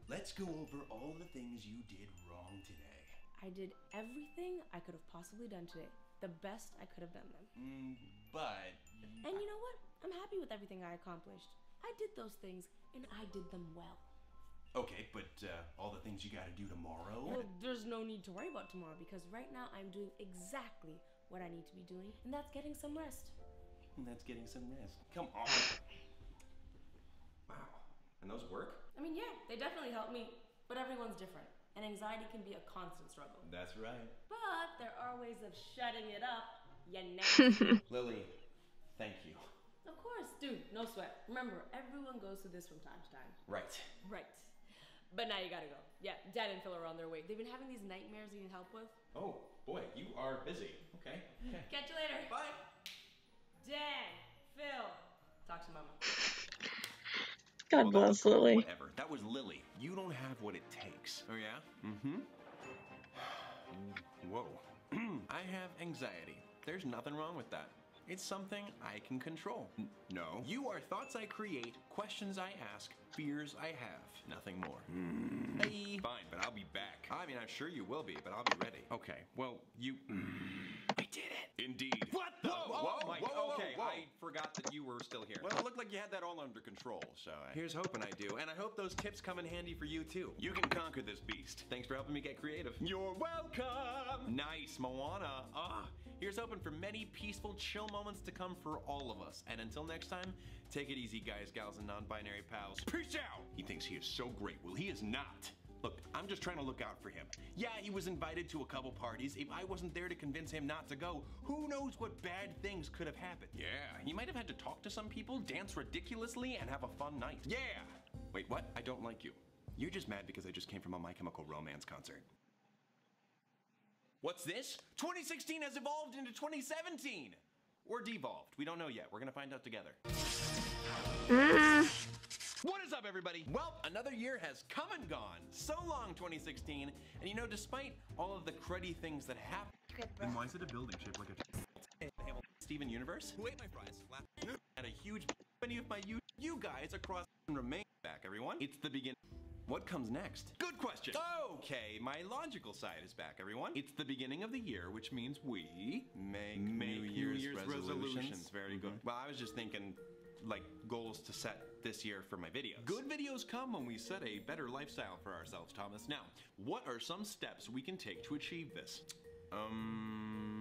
Let's go over all the things you did wrong today. I did everything I could have possibly done today. The best I could have done them. But... And you know what? I'm happy with everything I accomplished. I did those things, and I did them well. Okay, but all the things you gotta do tomorrow? Well, there's no need to worry about tomorrow, because right now I'm doing exactly what I need to be doing, and that's getting some rest. And that's getting some rest. Come on. Wow. And those work? I mean, yeah, they definitely help me, but everyone's different, and anxiety can be a constant struggle. That's right. But there are ways of shutting it up, you know. Lily, thank you. Of course, dude, no sweat. Remember, everyone goes through this from time to time. Right. Right. But now you gotta go. Yeah, Dad and Phil are on their way. They've been having these nightmares you need help with. Oh, boy, you are busy. Okay. Catch you later. Bye. Dad, Phil, talk to Mama. God bless Lily. Whatever. That was Lily. You don't have what it takes. Oh, yeah? Whoa. I have anxiety. There's nothing wrong with that. It's something I can control. No. You are thoughts I create, questions I ask, fears I have. Nothing more. Hey. Fine, but I'll be back. I mean, I'm sure you will be, but I'll be ready. Okay, well, you... I did it. Indeed. What the? Okay, I forgot that you were still here. Well, it looked like you had that all under control, so here's hoping I do. And I hope those tips come in handy for you, too. You can conquer this beast. Thanks for helping me get creative. You're welcome! Nice, Moana. Here's hoping for many peaceful, chill moments to come for all of us. And until next time, take it easy, guys, gals, and non-binary pals. Peace out! He thinks he is so great. Well, he is not. Look, I'm just trying to look out for him. Yeah, he was invited to a couple parties. If I wasn't there to convince him not to go, who knows what bad things could have happened. Yeah, he might have had to talk to some people, dance ridiculously, and have a fun night. Yeah! Wait, what? I don't like you. You're just mad because I just came from a My Chemical Romance concert. What's this? 2016 has evolved into 2017! Or devolved. We don't know yet. We're gonna find out together. What is up, everybody? Well, another year has come and gone. So long, 2016. And you know, despite all of the cruddy things that happened... Then why is it a building shaped like a... Steven Universe? Who ate my fries? Had a huge... Many of my you guys across... Remain back, everyone. It's the beginning... What comes next? Good question. Okay, my logical side is back, everyone. It's the beginning of the year, which means we make New Year's resolutions. Very good. Well, I was just thinking, like, goals to set this year for my videos. Good videos come when we set a better lifestyle for ourselves, Thomas. Now, what are some steps we can take to achieve this?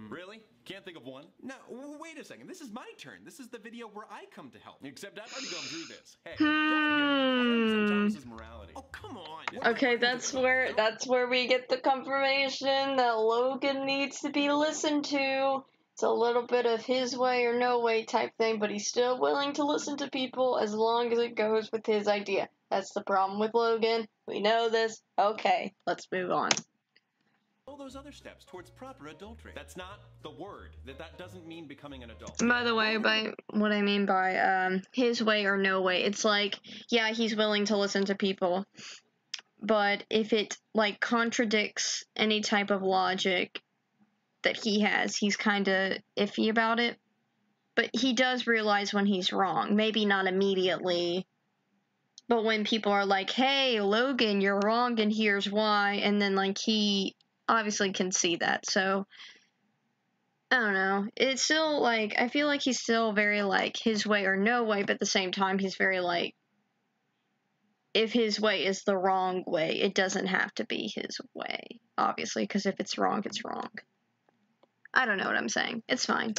Really? Can't think of one? No, wait a second. This is my turn. This is the video where I come to help. Except I've already gone through this. Hey, Thomas's morality. Oh, come on. Okay, that's where we get the confirmation that Logan needs to be listened to. It's a little bit of his way or no way type thing, but he's still willing to listen to people as long as it goes with his idea. That's the problem with Logan. We know this. Okay, let's move on. All those other steps towards proper adultery. That's not the word. That doesn't mean becoming an adult. By the way, by what I mean by his way or no way, it's like, yeah, he's willing to listen to people, but if it like contradicts any type of logic that he has, he's kind of iffy about it. But he does realize when he's wrong. Maybe not immediately, but when people are like, hey, Logan, you're wrong and here's why, and then like he obviously can see that, so I don't know. It's still like, I feel like he's still very like his way or no way, but at the same time he's very like, if his way is the wrong way, it doesn't have to be his way, obviously, because if it's wrong, it's wrong. I don't know what I'm saying. It's fine.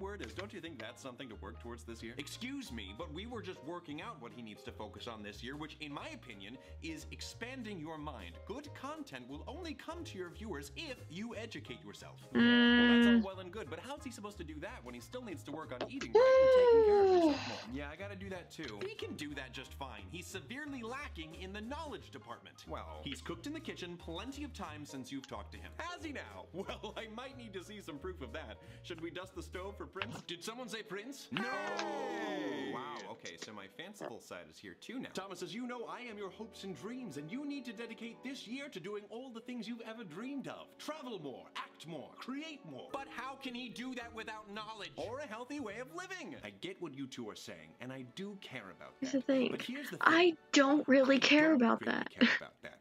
Word is, don't you think that's something to work towards this year? Excuse me, but we were just working out what he needs to focus on this year, which, in my opinion, is expanding your mind. Good content will only come to your viewers if you educate yourself. Well, that's all well and good, but how's he supposed to do that when he still needs to work on eating right and taking care of himself more? Yeah, I gotta do that too. He can do that just fine. He's severely lacking in the knowledge department. Well, he's cooked in the kitchen plenty of times since you've talked to him. Has he now? Well, I might need to see some proof of that. Should we dust the stove for Prince? Did someone say Prince? No! Hey! Wow, okay, so my fanciful side is here too now. Thomas, as you know, I am your hopes and dreams, and you need to dedicate this year to doing all the things you've ever dreamed of. Travel more, act more, create more. But how can he do that without knowledge? Or a healthy way of living? I get what you two are saying, and I do care about that. Here's the thing. But here's the thing. I don't really care about that.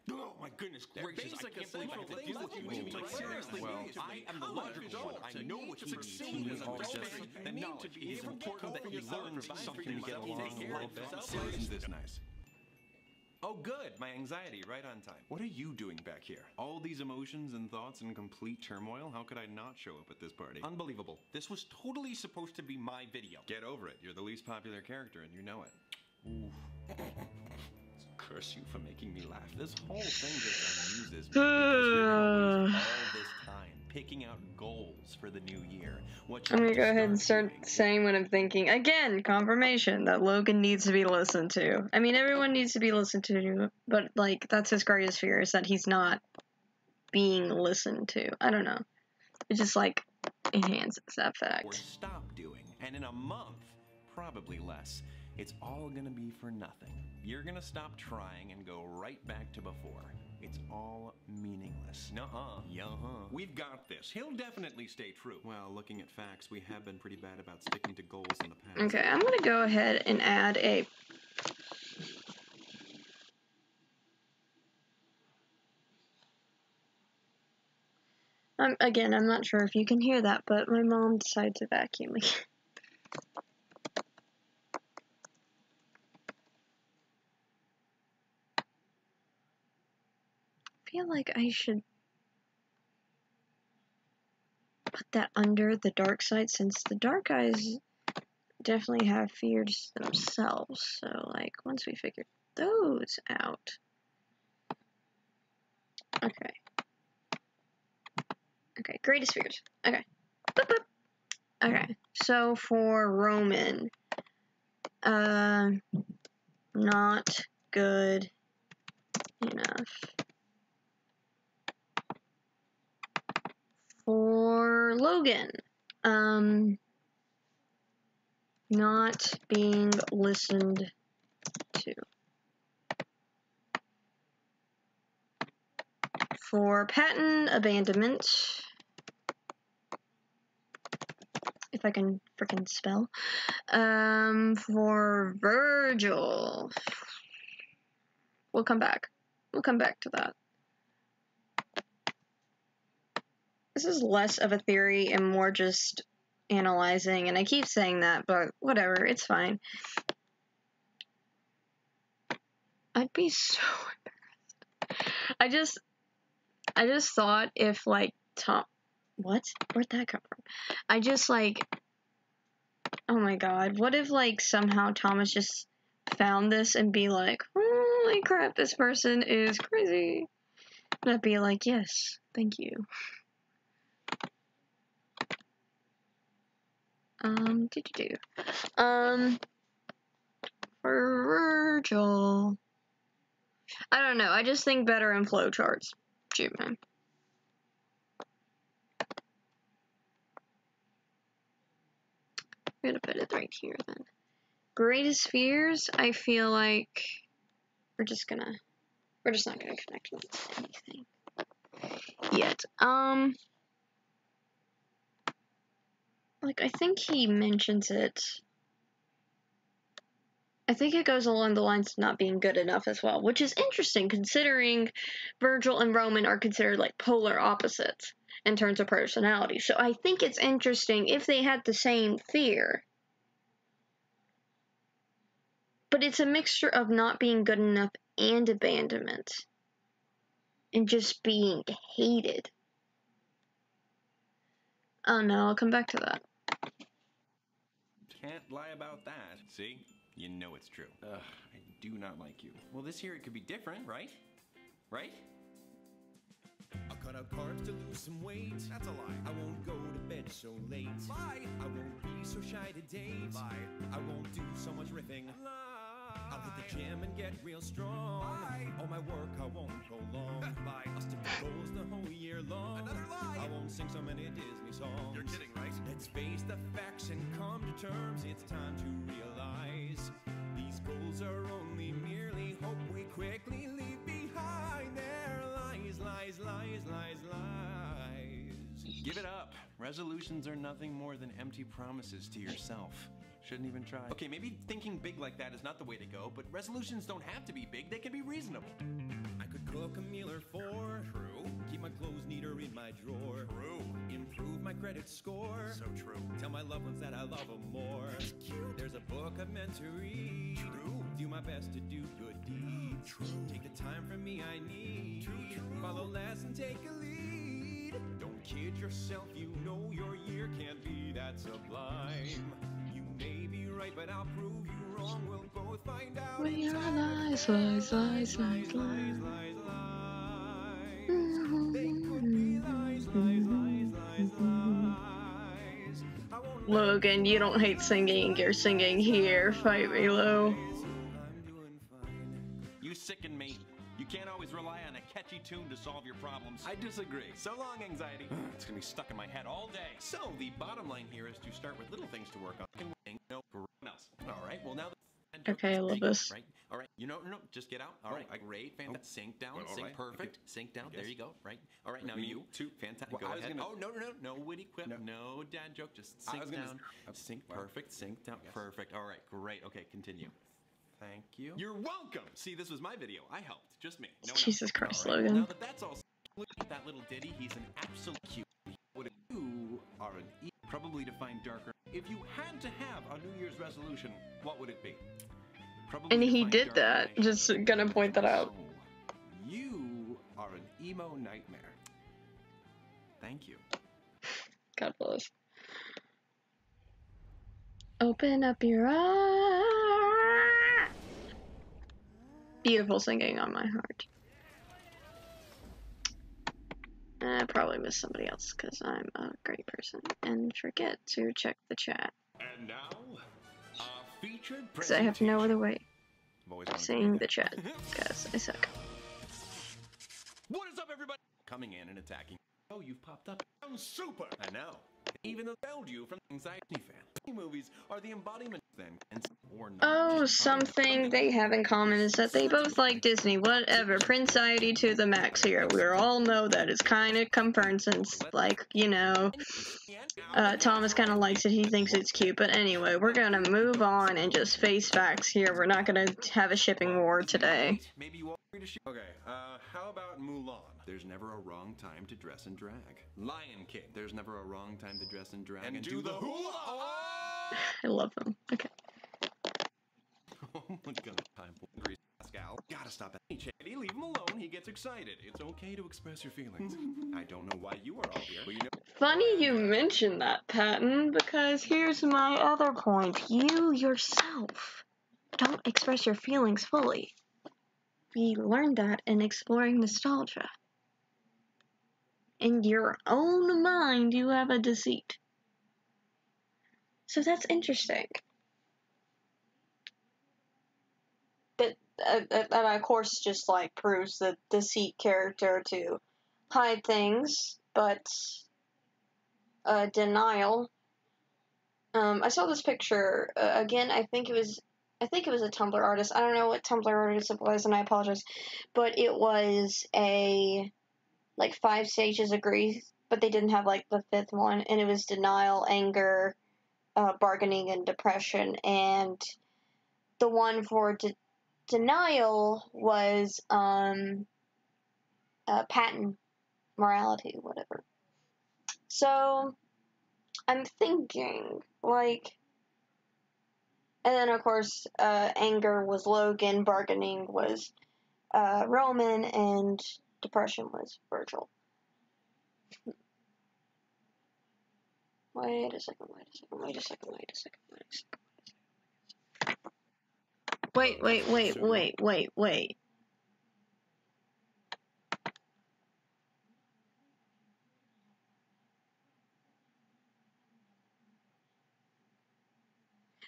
Oh my goodness gracious, I can't believe I have to deal with you two. Like, seriously, well, I am the logical one. I know what he needs. The knowledge is important that he learns something to get along a little bit. Isn't this nice? Oh good, my anxiety right on time. What are you doing back here? All these emotions and thoughts in complete turmoil? How could I not show up at this party? Unbelievable. This was totally supposed to be my video. Get over it. You're the least popular character and you know it. Ooh. Curse you for making me laugh. This whole thing just amuses me because you're gonna waste all this time picking out goals for the new year. I'm gonna go ahead and start saying what I'm thinking. Again, confirmation that Logan needs to be listened to. I mean, everyone needs to be listened to, but, like, that's his greatest fear, is that he's not being listened to. I don't know. It just, like, enhances that fact. Or stop doing. And in a month, probably less, it's all gonna be for nothing. You're gonna stop trying and go right back to before. It's all meaningless. Nuh-uh. Yuh-huh. We've got this. He'll definitely stay true. Well, looking at facts, we have been pretty bad about sticking to goals in the past. Okay, I'm gonna go ahead and add a... again, I'm not sure if you can hear that, but my mom decided to vacuum again. I feel like I should put that under the dark side, since the dark eyes definitely have fears themselves. So, like, once we figure those out. Okay. Okay, greatest fears. Okay. Boop, boop. Okay, so for Roman, not good enough. For Logan, not being listened to. For Patton, abandonment. If I can frickin' spell. For Virgil, we'll come back. We'll come back to that. This is less of a theory and more just analyzing, and I keep saying that, but whatever, it's fine. I'd be so embarrassed. I just thought if, like, what? Where'd that come from? I just, like, oh my god, what if, like, somehow Thomas just found this and be like, holy crap, this person is crazy. And I'd be like, yes, thank you. For Virgil, I don't know, I just think better in flowcharts. Shoot, man. I'm gonna put it right here then. Greatest fears, I feel like we're just not gonna connect with anything yet. Like, I think he mentions it. I think it goes along the lines of not being good enough as well, which is interesting considering Virgil and Roman are considered like polar opposites in terms of personality. So I think it's interesting if they had the same fear. But it's a mixture of not being good enough and abandonment. And just being hated. Oh no, I'll come back to that. lie about that. See? You know it's true. Ugh, I do not like you. Well, this year it could be different, right? Right? I'll cut out carbs to lose some weight. That's a lie. I won't go to bed so late. Lie. I won't be so shy to date. Lie. I won't do so much riffing. Lie. I'll hit the gym and get real strong. Lie. All my work I won't prolong. Lie. I'll stick to goals the whole year long. Another lie. I won't sing so many Disney songs. You're kidding, right? Let's face the facts and come to terms. It's time to realize these goals are only merely hope we quickly leave behind. Their lies, lies, lies, lies, lies. Give it up. Resolutions are nothing more than empty promises to yourself. Shouldn't even try. Okay, maybe thinking big like that is not the way to go, but resolutions don't have to be big, they can be reasonable. I could cook a meal or four. True. Keep my clothes neater in my drawer. True. Improve my credit score. So true. Tell my loved ones that I love them more. Cute. There's a book I'm meant to read. True. Do my best to do good deeds. True. Take the time from me I need. True. Follow less and take a lead. Don't kid yourself, you know your year can't be that sublime. You may be right, but I'll prove you wrong. We'll both find out. We in are time. lies, lies, lies, lies, Lies, lies. lies, lies. They could be lies, lies, lies, lies, lies. I won't let Logan, you don't hate singing, you're singing here. Fight me, Lou. I'm doing fine. You sicken me. You can't always rely on a catchy tune to solve your problems. I disagree. So long, anxiety. It's gonna be stuck in my head all day. So the bottom line here is to start with little things to work on. No, else. All right. Well, now. Okay, I love this. Right. All right. You know, no, just get out. All right. Great. Fantastic. Sink down. Well, all Sink right. perfect. Okay. Sink down. Yes. There you go. Right. All right. Now Me you. too. Fantastic. Well, Go I was ahead. gonna- Oh no witty quip. No dad joke. Just I sink was gonna- down. Sink well, perfect. Sink down. yes. Perfect. All right. Great. Okay. Continue. Thank you. You're welcome. See, this was my video. I helped. Just me. No one else. Jesus Christ, All right. Logan. Now that that's all, look at that little ditty. He's an absolute cute. What you are an probably define darker. If you had to have a New Year's resolution, what would it be? Probably And he define did dark that. night. Just gonna point that out. So, you are an emo nightmare. Thank you. God bless. Open up your eyes. Beautiful singing on my heart. I probably missed somebody else because I'm a great person and forget to check the chat. And now, a featured Because I have no other way I've always of wanted to seeing do the that. chat. Because I suck. What is up, everybody? Coming in and attacking. Oh, you've popped up. I'm super. I know. Even though failed you from anxiety fan. Movies are the embodiment then, and or not. Oh, Just find something they have in common is that they both like Disney. Whatever. Prince-iety to the max here. We all know that is kind of comparisons. Like, you know, Thomas kind of likes it. He thinks it's cute. But anyway, we're gonna move on and just face facts here. We're not gonna have a shipping war today. Maybe you want me to shoot. Okay, how about Mulan? There's never a wrong time to dress and drag. Lion King. There's never a wrong time to dress and drag. And do the hula! I love them. Okay. Oh my god, time for Grease Pascal. Gotta stop that. Hey, Chaddy, leave him alone. He gets excited. It's okay to express your feelings. I don't know why you are all here, but you know. Funny you mention that, Patton, because here's my other point. You yourself don't express your feelings fully. We learned that in exploring nostalgia. In your own mind, you have a deceit. So that's interesting. That of course just like proves the deceit character to hide things, but denial. I saw this picture again. I think it was a Tumblr artist. I don't know what Tumblr artist it was, and I apologize. But it was a like 5 stages of grief, but they didn't have like the 5th one, and it was denial, anger, bargaining, and depression. And the one for denial was patent morality, whatever. So I'm thinking like, and then of course anger was Logan, bargaining was Roman, and depression was Virgil. Wait a second. Wait.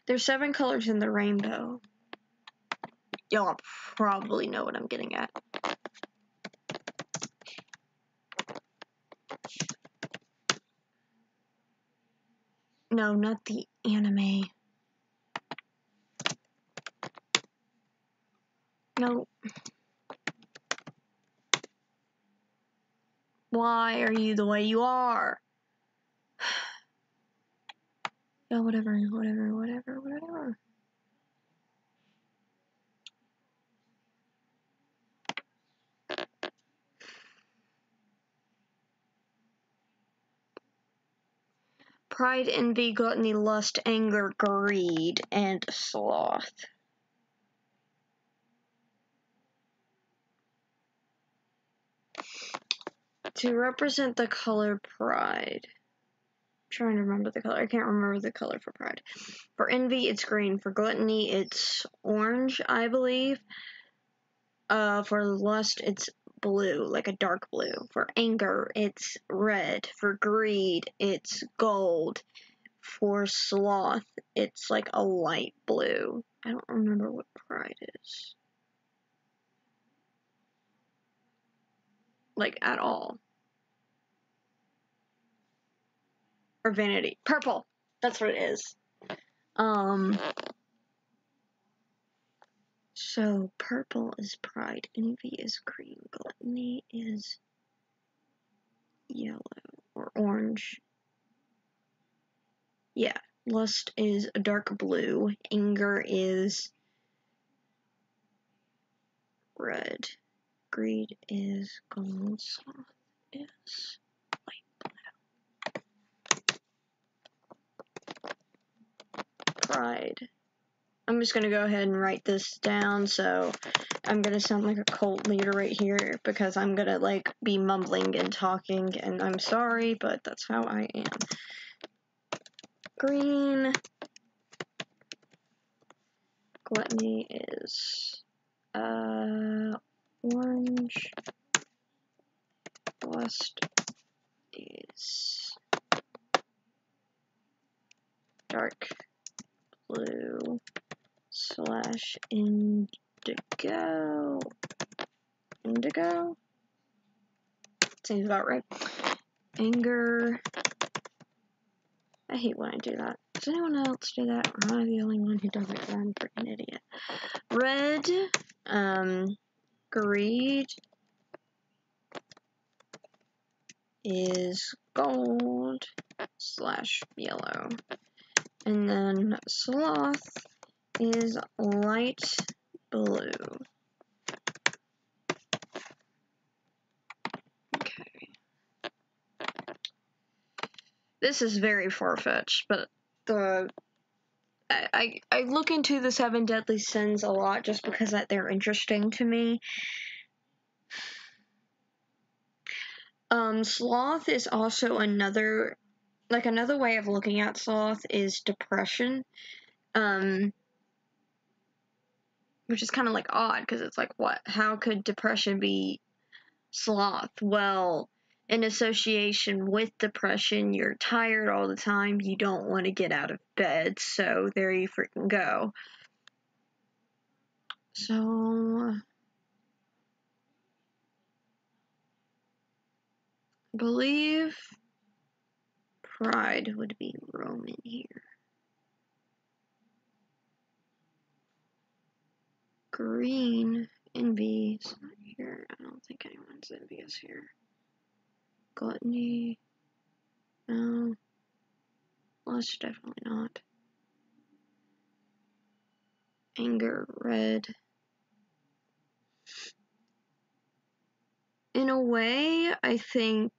There's 7 colors in the rainbow. Y'all probably know what I'm getting at. No, not the anime. No. Why are you the way you are? Yeah, whatever. Pride, envy, gluttony, lust, anger, greed, and sloth. To represent the color pride. I'm trying to remember the color. I can't remember the color for pride. For envy, it's green. For gluttony, it's orange, I believe. For lust, it's blue, like a dark blue. For anger, it's red. For greed, it's gold. For sloth, it's like a light blue. I don't remember what pride is. Like, at all. Or vanity. Purple! That's what it is. So purple is pride, envy is green, gluttony is yellow or orange. Yeah, lust is a dark blue, anger is red, greed is gold, sloth is light blue. Pride. I'm just gonna go ahead and write this down, so I'm gonna sound like a cult leader right here because I'm gonna like be mumbling and talking, and I'm sorry, but that's how I am. Green. Gluttony is orange. Lust is dark blue / indigo. Indigo? Seems about right. Anger. I hate when I do that. Does anyone else do that? Or am I the only one who does it? I'm a freaking idiot. Red. Greed is gold / yellow. And then sloth is light blue. Okay. This is very far-fetched, but I look into the 7 deadly sins a lot just because they're interesting to me. Sloth is also another way of looking at sloth is depression. Which is kind of like odd because it's like, what? How could depression be sloth? Well, in association with depression, you're tired all the time, you don't want to get out of bed, so there you freaking go. So, I believe pride would be Roman here. Green, envy is not here. I don't think anyone's envious here. Gluttony, no. Lust, definitely not. Anger, red. In a way, I think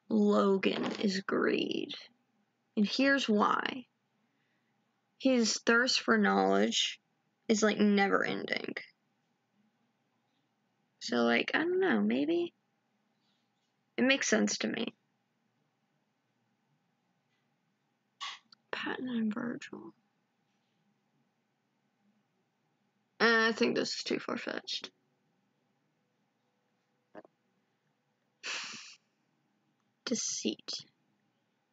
Logan is greed. And here's why. His thirst for knowledge is like never ending. So like, I don't know, maybe? It makes sense to me. Patton and Virgil. I think this is too far-fetched. Deceit.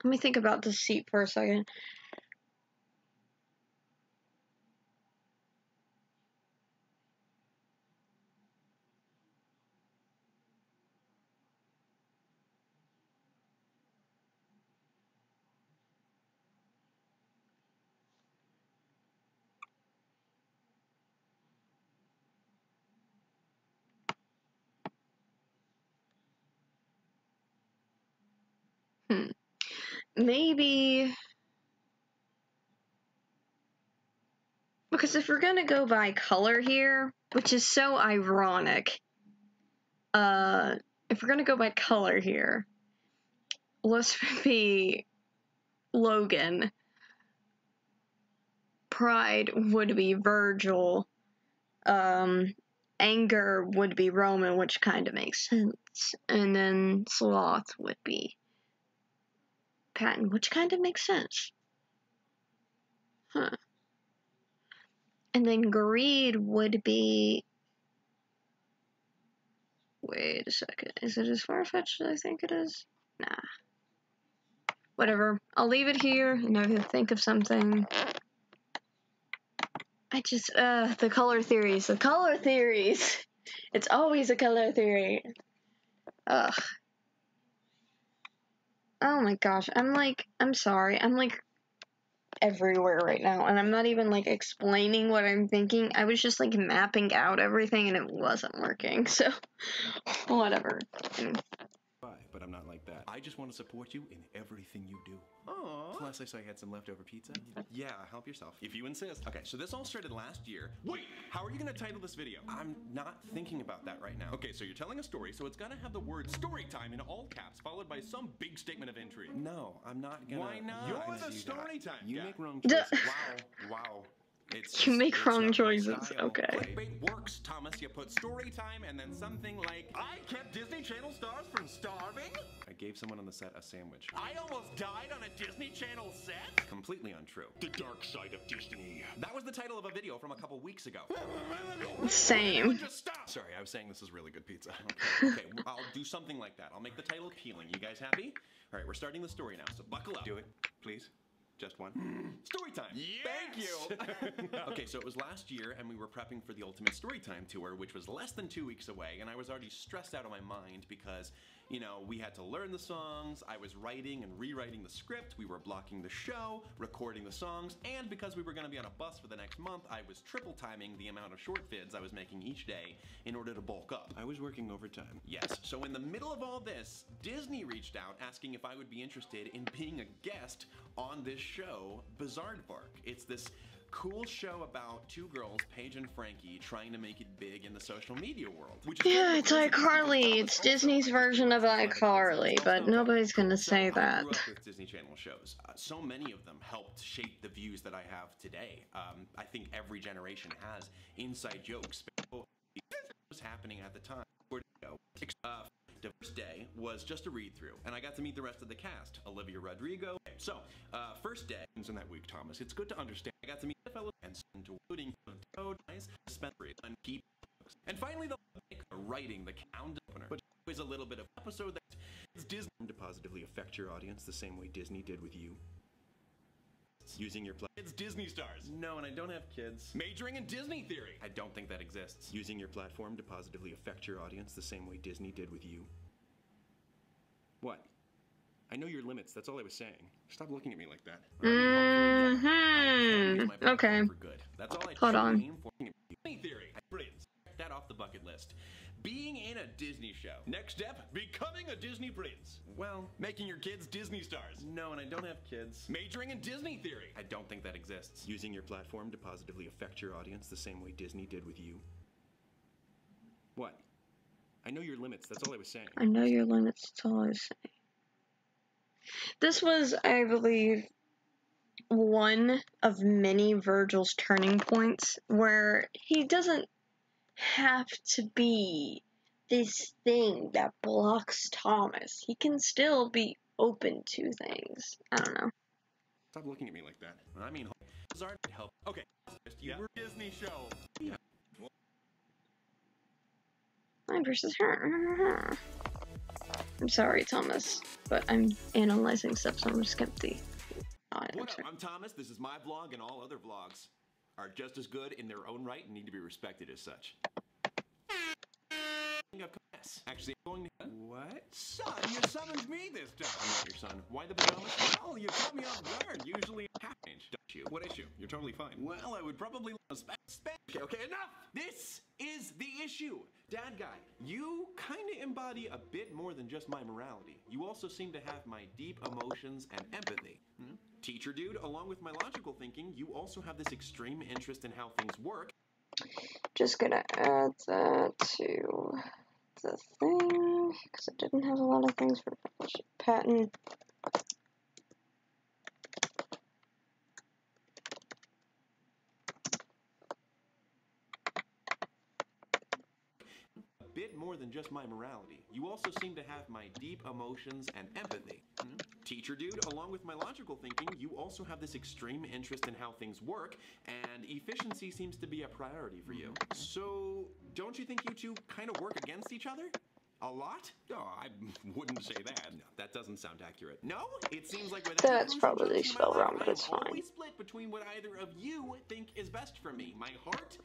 Let me think about deceit for a second. Maybe... Because if we're gonna go by color here, which is so ironic, if we're gonna go by color here, let's be Logan. Pride would be Virgil. Anger would be Roman, which kind of makes sense. And then Sloth would be Patton, which kind of makes sense. Huh. And then greed would be... Wait a second. Is it as far-fetched as I think it is? Nah. Whatever. I'll leave it here, and I can think of something. I just, the color theories. The color theories! It's always a color theory. Ugh. Oh my gosh. I'm sorry. I'm like everywhere right now, and I'm not even like explaining what I'm thinking. I was just like mapping out everything, and it wasn't working, so whatever. But I'm not like that. I just want to support you in everything you do. Aww. Plus, I saw you had some leftover pizza. Yeah, help yourself. If you insist. Okay, so this all started last year. Wait, how are you gonna title this video? I'm not thinking about that right now. Okay, so you're telling a story, so it's gotta have the word story time in all caps, followed by some big statement of intrigue. No, I'm not gonna. Why not? You're the story time guy. You make wrong choices. Wow. You make wrong choices, okay. Clickbait works, Thomas. You put story time and then something like, I kept Disney Channel stars from starving? I gave someone on the set a sandwich. I almost died on a Disney Channel set? Completely untrue. The dark side of Disney. That was the title of a video from a couple weeks ago. Same. Just stop. Sorry, I was saying this is really good pizza. Okay, I'll do something like that. I'll make the title appealing. You guys happy? All right, we're starting the story now, so buckle up. Do it, please. Just one. Story time. Yes! Thank you. Okay, so it was last year, and we were prepping for the Ultimate Storytime Tour, which was less than 2 weeks away, and I was already stressed out of my mind because, you know, we had to learn the songs, I was writing and rewriting the script, we were blocking the show, recording the songs, and because we were going to be on a bus for the next month, I was triple timing the amount of short vids I was making each day in order to bulk up. I was working overtime. Yes, so in the middle of all this, Disney reached out asking if I would be interested in being a guest on this show, Bizaardvark. It's this cool show about two girls, Paige and Frankie, trying to make it big in the social media world. Yeah, it's iCarly. It's Disney's version of iCarly, but nobody's gonna say that. I grew up with Disney Channel shows. So many of them helped shape the views that I have today. I think every generation has inside jokes. What was happening at the time? The first day was just a read-through, and I got to meet the rest of the cast. Olivia Rodrigo. So, first day in that week, Thomas. It's good to understand. I got to meet the fellow and including dispensary and keep. And finally, the writing the count opener, but always a little bit of episode that's Disney to positively affect your audience the same way Disney did with you. Using your It's Disney stars. No, and I don't have kids. Majoring in Disney theory. I don't think that exists. Using your platform to positively affect your audience the same way Disney did with you. What? I know your limits. That's all I was saying. Stop looking at me like that. Okay. For good. That's all I Hold on. aim for. Disney theory. Prince. That off the bucket list. Being in a Disney show. Next step, becoming a Disney prince. Well, making your kids Disney stars. No, and I don't have kids. Majoring in Disney theory. I don't think that exists. Using your platform to positively affect your audience the same way Disney did with you. What? I know your limits. That's all I was saying. I know your limits. That's all I was saying. This was, I believe, one of many Virgil's turning points where he doesn't have to be this thing that blocks Thomas. He can still be open to things. I don't know. Stop looking at me like that. I mean, Bizarre help. Okay, you were Disney show. Yeah. Mine versus her. I'm sorry, Thomas, but I'm analyzing stuff, so I'm gonna skip the What answer. up? I'm Thomas. This is my vlog, and all other vlogs are just as good in their own right and need to be respected as such. Actually, I'm going to... What? Son, you summoned me this time. I'm not your son. Why the pajamas? Well, you caught me off guard. Usually half change, don't you? What issue? You're totally fine. Well, I would probably... Okay, enough! This is the issue. Dad guy, you kind of embody a bit more than just my morality. You also seem to have my deep emotions and empathy. Teacher dude, along with my logical thinking, you also have this extreme interest in how things work. Just gonna add that to the thing, because I didn't have a lot of things for patent. Bit more than just my morality. You also seem to have my deep emotions and empathy. Teacher dude, along with my logical thinking, you also have this extreme interest in how things work, and efficiency seems to be a priority for you. So, don't you think you two kind of work against each other? A lot? Oh, I wouldn't say that. No, that doesn't sound accurate. No? It seems like with That's every crucial probably junction in my spelled life, wrong, but I am it's fine. always split between what either of you think is best for me. My heart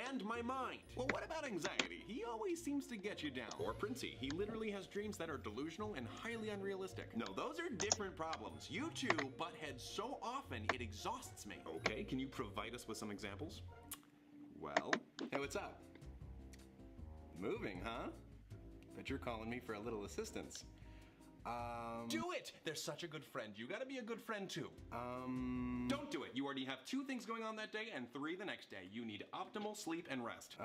and my mind. Well, what about anxiety? He always seems to get you down. Or Princey. He literally has dreams that are delusional and highly unrealistic. No, those are different problems. You two butt heads so often, it exhausts me. Okay, can you provide us with some examples? Well, hey, what's up? Moving, huh? But you're calling me for a little assistance. Do it! They're such a good friend. You gotta be a good friend too. Don't do it. You already have 2 things going on that day and 3 the next day. You need optimal sleep and rest.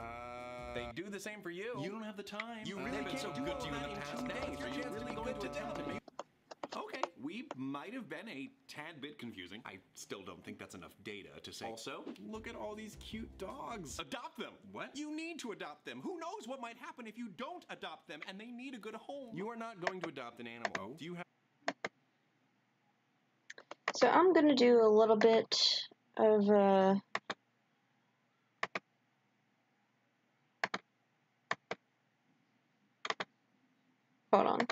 They do the same for you. You don't have the time. You really can't so do good to you in the past days. Are you really going to tell me? Okay, we might have been a tad bit confusing. I still don't think that's enough data to say. Also, look at all these cute dogs. Adopt them. What? You need to adopt them. Who knows what might happen if you don't adopt them and they need a good home. You are not going to adopt an animal. Oh. Do you have... So I'm gonna do a little bit of hold on.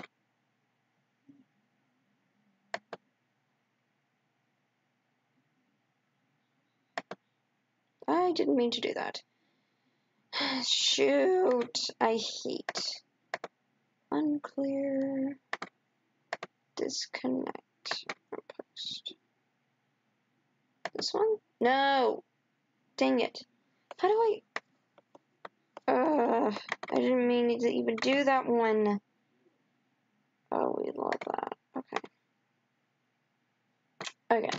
I didn't mean to do that. Shoot, I hate. Unclear. Disconnect from post. This one? No! Dang it. How do I... I didn't mean to even do that one. Oh, we love that. Okay. Okay.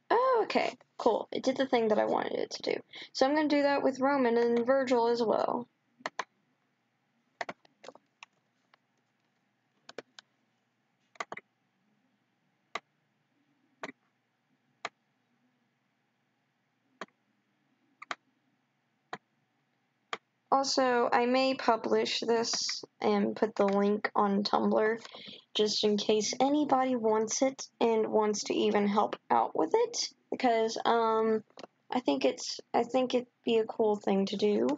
Oh, okay. Cool. It did the thing that I wanted it to do. So I'm going to do that with Roman and Virgil as well. Also, I may publish this and put the link on Tumblr just in case anybody wants it and wants to even help out with it, because I think it'd be a cool thing to do.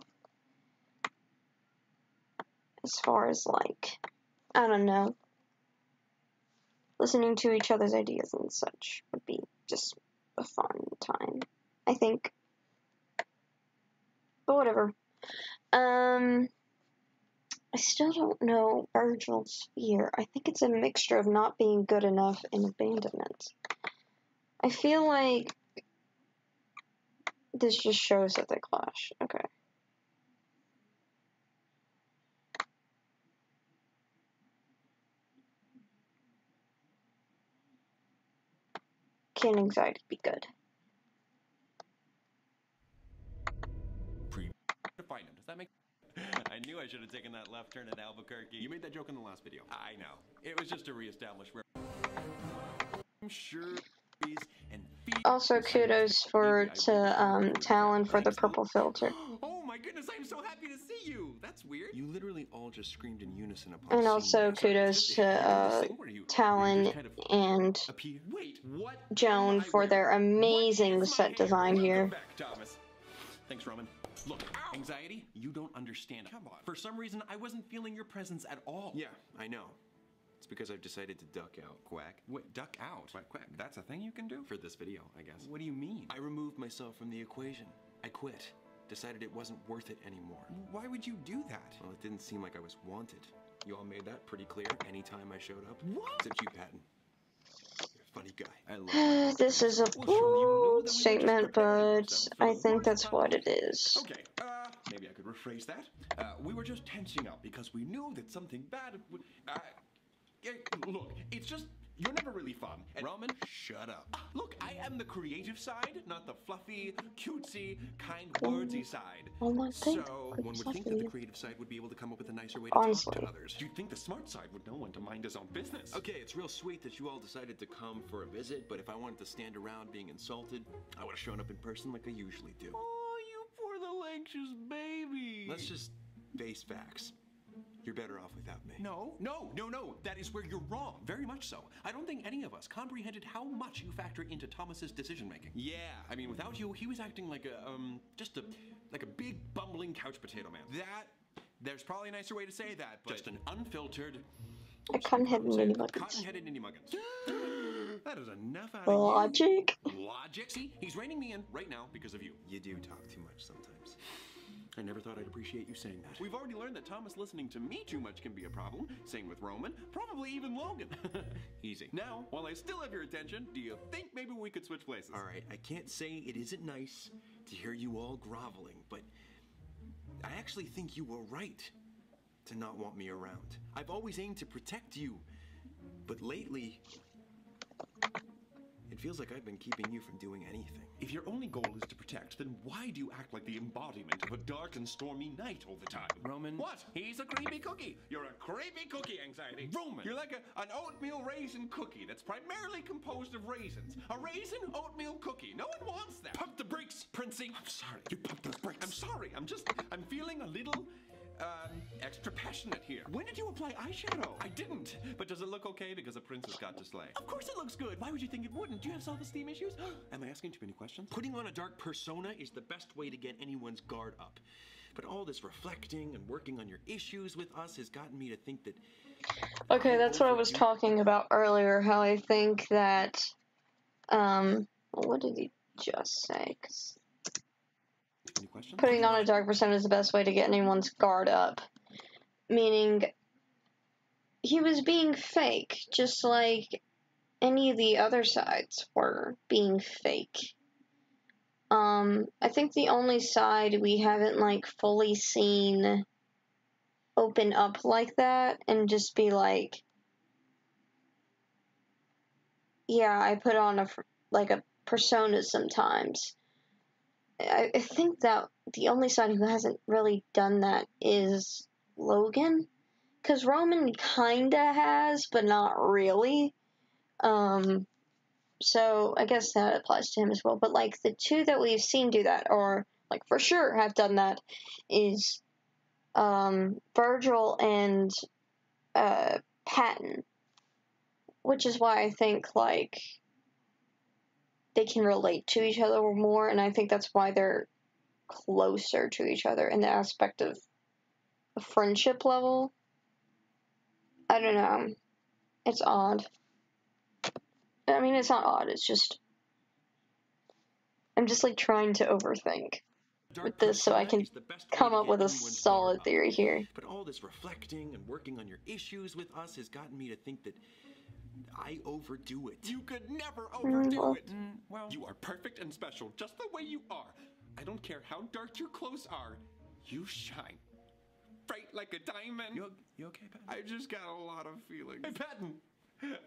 As far as like, I don't know, listening to each other's ideas and such would be just a fun time, I think. But whatever. I still don't know Virgil's fear. I think it's a mixture of not being good enough and abandonment. I feel like this just shows that they clash. Okay. Can anxiety be good? Find him. Does that make... I knew I should have taken that left turn at Albuquerque. You made that joke in the last video. I know. It was just to reestablish where... I'm sure... And Also, kudos to Talon for the purple filter. Oh my goodness, I'm so happy to see you. That's weird. You literally all all just screamed in unison upon And seeing also me. kudos to Talon and Wait, what? Joan for their amazing set design here. Back, Thomas. Thanks, Roman. Look, anxiety, you don't understand. Come on. For some reason, I wasn't feeling your presence at all. Yeah, I know. It's because I've decided to duck out. Quack. Wait, duck out? Quack, quack. That's a thing you can do? For this video, I guess. What do you mean? I removed myself from the equation. I quit. Decided it wasn't worth it anymore. Why would you do that? Well, it didn't seem like I was wanted. You all made that pretty clear anytime I showed up. What? Except you, Patton. You're a funny guy. I love This is a bold statement, but I think that's what it is. Okay, maybe I could rephrase that. We were just tensing up because we knew that something bad would... look, it's just... You're never really fun. And Roman, shut up. Look, I am the creative side, not the fluffy, cutesy, kind wordsy side. Oh my So, God, one would think that the creative side would be able to come up with a nicer way to honestly talk to others. You'd think the smart side would know when to mind his own business. Okay, it's real sweet that you all decided to come for a visit, but if I wanted to stand around being insulted, I would have shown up in person like I usually do. Oh, you poor little anxious baby. Let's just face facts. You're better off without me. No. That is where you're wrong. Very much so. I don't think any of us comprehended how much you factor into Thomas's decision making. Yeah. I mean, without you, he was acting like like a big bumbling couch potato man. There's probably a nicer way to say that, but just an unfiltered... A cotton-headed ninny-muggins. Cotton-headed ninny-muggins. That is enough out of Logic. Logic? See, he's reining me in right now because of you. You do talk too much sometimes. I never thought I'd appreciate you saying that. We've already learned that Thomas listening to me too much can be a problem. Same with Roman, probably even Logan. Easy. Now, while I still have your attention, do you think maybe we could switch places? All right, I can't say it isn't nice to hear you all groveling, but I actually think you were right to not want me around. I've always aimed to protect you, but lately, it feels like I've been keeping you from doing anything. If your only goal is to protect, then why do you act like the embodiment of a dark and stormy night all the time? Roman. What? He's a creepy cookie. You're a creepy cookie, Anxiety. Roman. You're like an oatmeal raisin cookie that's primarily composed of raisins. A raisin oatmeal cookie. No one wants that. Pump the brakes, Princey. I'm sorry. You pump those brakes. I'm sorry. I'm feeling a little... extra passionate here. When did you apply eyeshadow? I didn't. But does it look okay because a prince has got to slay? Of course it looks good. Why would you think it wouldn't? Do you have self-esteem issues? Am I asking too many questions? Putting on a dark persona is the best way to get anyone's guard up. But all this reflecting and working on your issues with us has gotten me to think that... Okay, that's what I was talking about earlier, how I think that, what did he just say? 'Cause Any questions? putting on a dark persona is the best way to get anyone's guard up. Meaning, he was being fake, just like any of the other sides were being fake. I think the only side we haven't, like, fully seen open up like that and just be like, yeah, I put on a persona sometimes. I think that the only side who hasn't really done that is Logan. Because Roman kinda has, but not really. So I guess that applies to him as well. But, like, the two that we've seen do that, or, like, for sure have done that, is Virgil and Patton. Which is why I think, like, they can relate to each other more, and I think that's why they're closer to each other in the aspect of a friendship level. I don't know. It's odd. I mean, it's not odd, it's just... I'm just, like, trying to overthink with this so I can come up with a solid theory here. But all this reflecting and working on your issues with us has gotten me to think that I overdo it. You could never overdo it. Well, you are perfect and special, just the way you are. I don't care how dark your clothes are. You shine bright like a diamond. You okay, Patton? I just got a lot of feelings. Hey, Patton.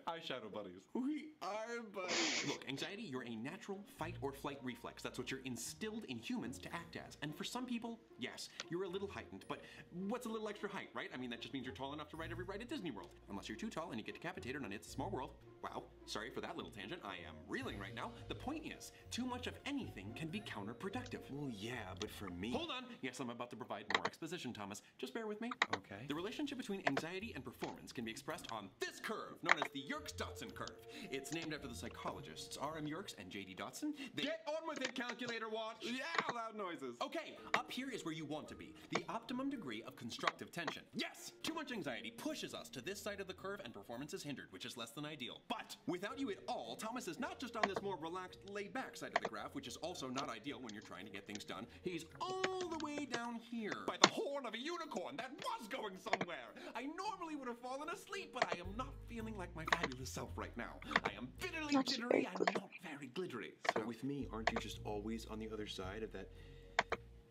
Eyeshadow buddies. We are buddies. Look, Anxiety, you're a natural fight or flight reflex. That's what you're instilled in humans to act as. And for some people, yes, you're a little heightened. But what's a little extra height, right? I mean, that just means you're tall enough to ride every ride at Disney World. Unless you're too tall and you get decapitated on It's a Small World. Wow, sorry for that little tangent. I am reeling right now. The point is, too much of anything can be counterproductive. Well, yeah, but for me... Hold on! Yes, I'm about to provide more exposition, Thomas. Just bear with me. Okay. The relationship between anxiety and performance can be expressed on this curve, known as the Yerkes-Dodson curve. It's named after the psychologists R.M. Yerkes and J.D. Dodson. Get on with it, calculator watch! Yeah, loud noises. Okay, up here is where you want to be. The optimum degree of constructive tension. Yes! Too much anxiety pushes us to this side of the curve and performance is hindered, which is less than ideal. But without you at all, Thomas is not just on this more relaxed, laid-back side of the graph, which is also not ideal when you're trying to get things done. He's all the way down here. By the horn of a unicorn, that was going somewhere! I normally would have fallen asleep, but I am not feeling like my fabulous self right now. I am bitterly Not jittery very and not very glittery. So with me, aren't you just always on the other side of that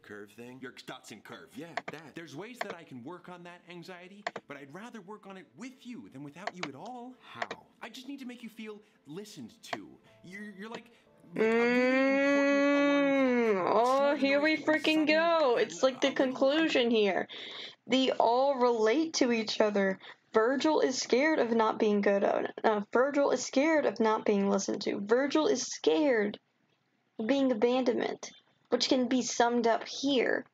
curve thing? Yerkes-Dodson curve. Yeah, that. There's ways that I can work on that anxiety, but I'd rather work on it with you than without you at all. How? I just need to make you feel listened to. You're like a really important Oh, alarm clock. here we freaking go. It's like the conclusion here. They all relate to each other. Virgil is scared of not being good at it. Virgil is scared of not being listened to. Virgil is scared of being abandonment, which can be summed up here.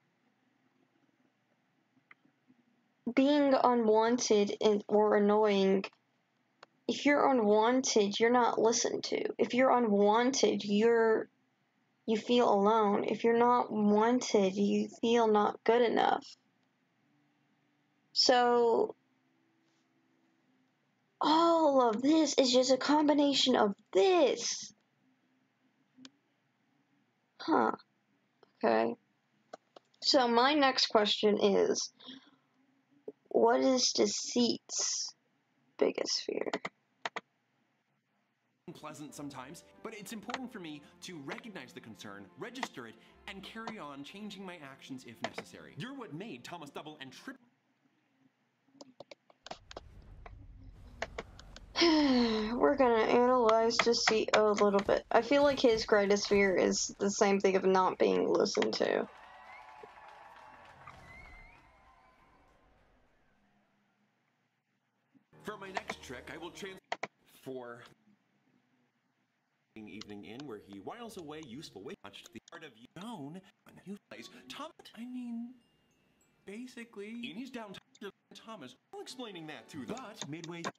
Being unwanted or annoying. If you're unwanted, you're not listened to. If you're unwanted, you feel alone. If you're not wanted, you feel not good enough. So, all of this is just a combination of this. Huh. Okay. So, my next question is, what is deceit's biggest fear? Unpleasant sometimes, but it's important for me to recognize the concern, register it, and carry on changing my actions if necessary. You're what made Thomas double and triple. We're gonna analyze deceit a little bit. I feel like his greatest fear is the same thing of not being listened to. For my next trick, I will for evening in where he whiles away useful way much to the art of known a new place. Basically, in his downtime, Thomas explaining that to them. But midway to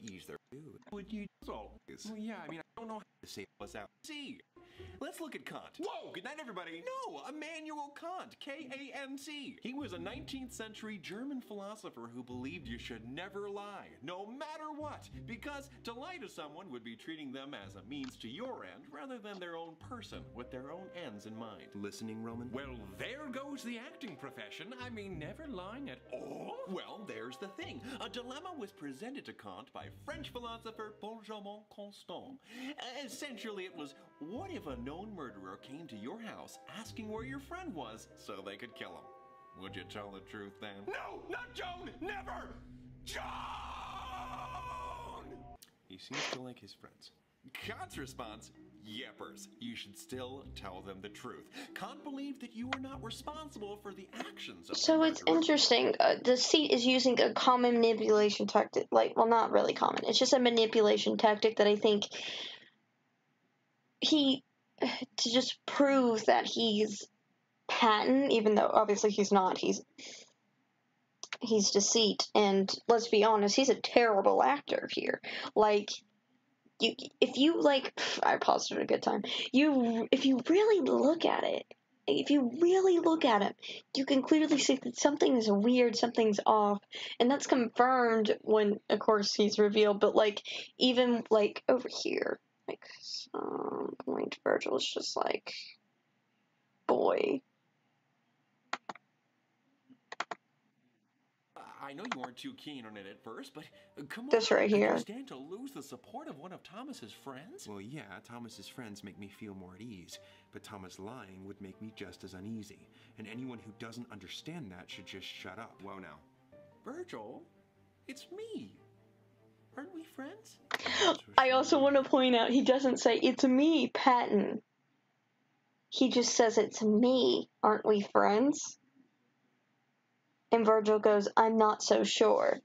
ease their mood. Would you always? Well, yeah, I don't know how to say what's out. See. Let's look at Kant. Whoa, good night, everybody. No, Immanuel Kant, K-A-N-T. He was a 19th century German philosopher who believed you should never lie, no matter what, because to lie to someone would be treating them as a means to your end rather than their own person with their own ends in mind. Listening, Roman? Well, there goes the acting profession. Never lying at all. Well, there's the thing. A dilemma was presented to Kant by French philosopher Benjamin Constant. Essentially, it was, what if a known murderer came to your house asking where your friend was so they could kill him? Would you tell the truth then? No, not Joan! Never! Joan! He seems to like his friends. Kant's response, Yepers, you should still tell them the truth. Kant believed that you were not responsible for the actions of So it's interesting. Deceit is using a common manipulation tactic. Well, not really common. It's just a manipulation tactic that I think to just prove that he's Patton, even though obviously he's not. He's Deceit, and let's be honest, he's a terrible actor here. I paused at a good time. If you really look at it, you can clearly see that something's weird, something's off, and that's confirmed when, of course, he's revealed. But even over here, some point, Virgil is just boy. I know you weren't too keen on it at first, but come on. This right here. Could you stand to lose the support of one of Thomas's friends? Well, yeah, Thomas's friends make me feel more at ease, but Thomas lying would make me just as uneasy, and anyone who doesn't understand that should just shut up. Whoa now. Virgil, it's me. Aren't we friends? I also want to point out he doesn't say, it's me, Patton. He just says, it's me. Aren't we friends? And Virgil goes, I'm not so sure.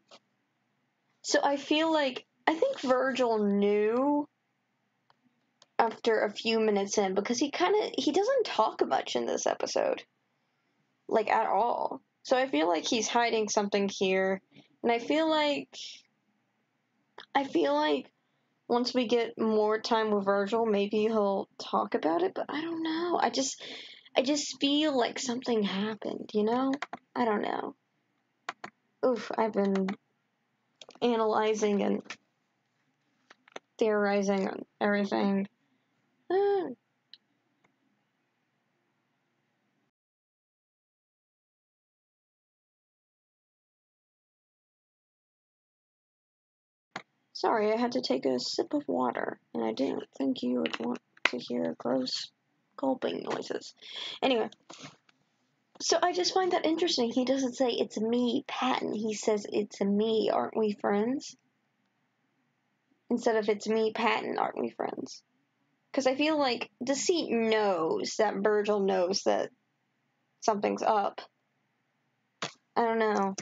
So I feel like, I think Virgil knew after a few minutes in, because he doesn't talk much in this episode. Like, at all. So I feel like he's hiding something here, and I feel like once we get more time with Virgil, maybe he'll talk about it, but I don't know. I just feel like something happened, you know? I don't know. Oof, I've been analyzing and theorizing on everything. Sorry, I had to take a sip of water, and I didn't think you would want to hear gross gulping noises. Anyway, so I just find that interesting. He doesn't say, it's me, Patton. He says, it's me, aren't we friends? Instead of, it's me, Patton, aren't we friends? Because I feel like Deceit knows that Virgil knows that something's up. I don't know.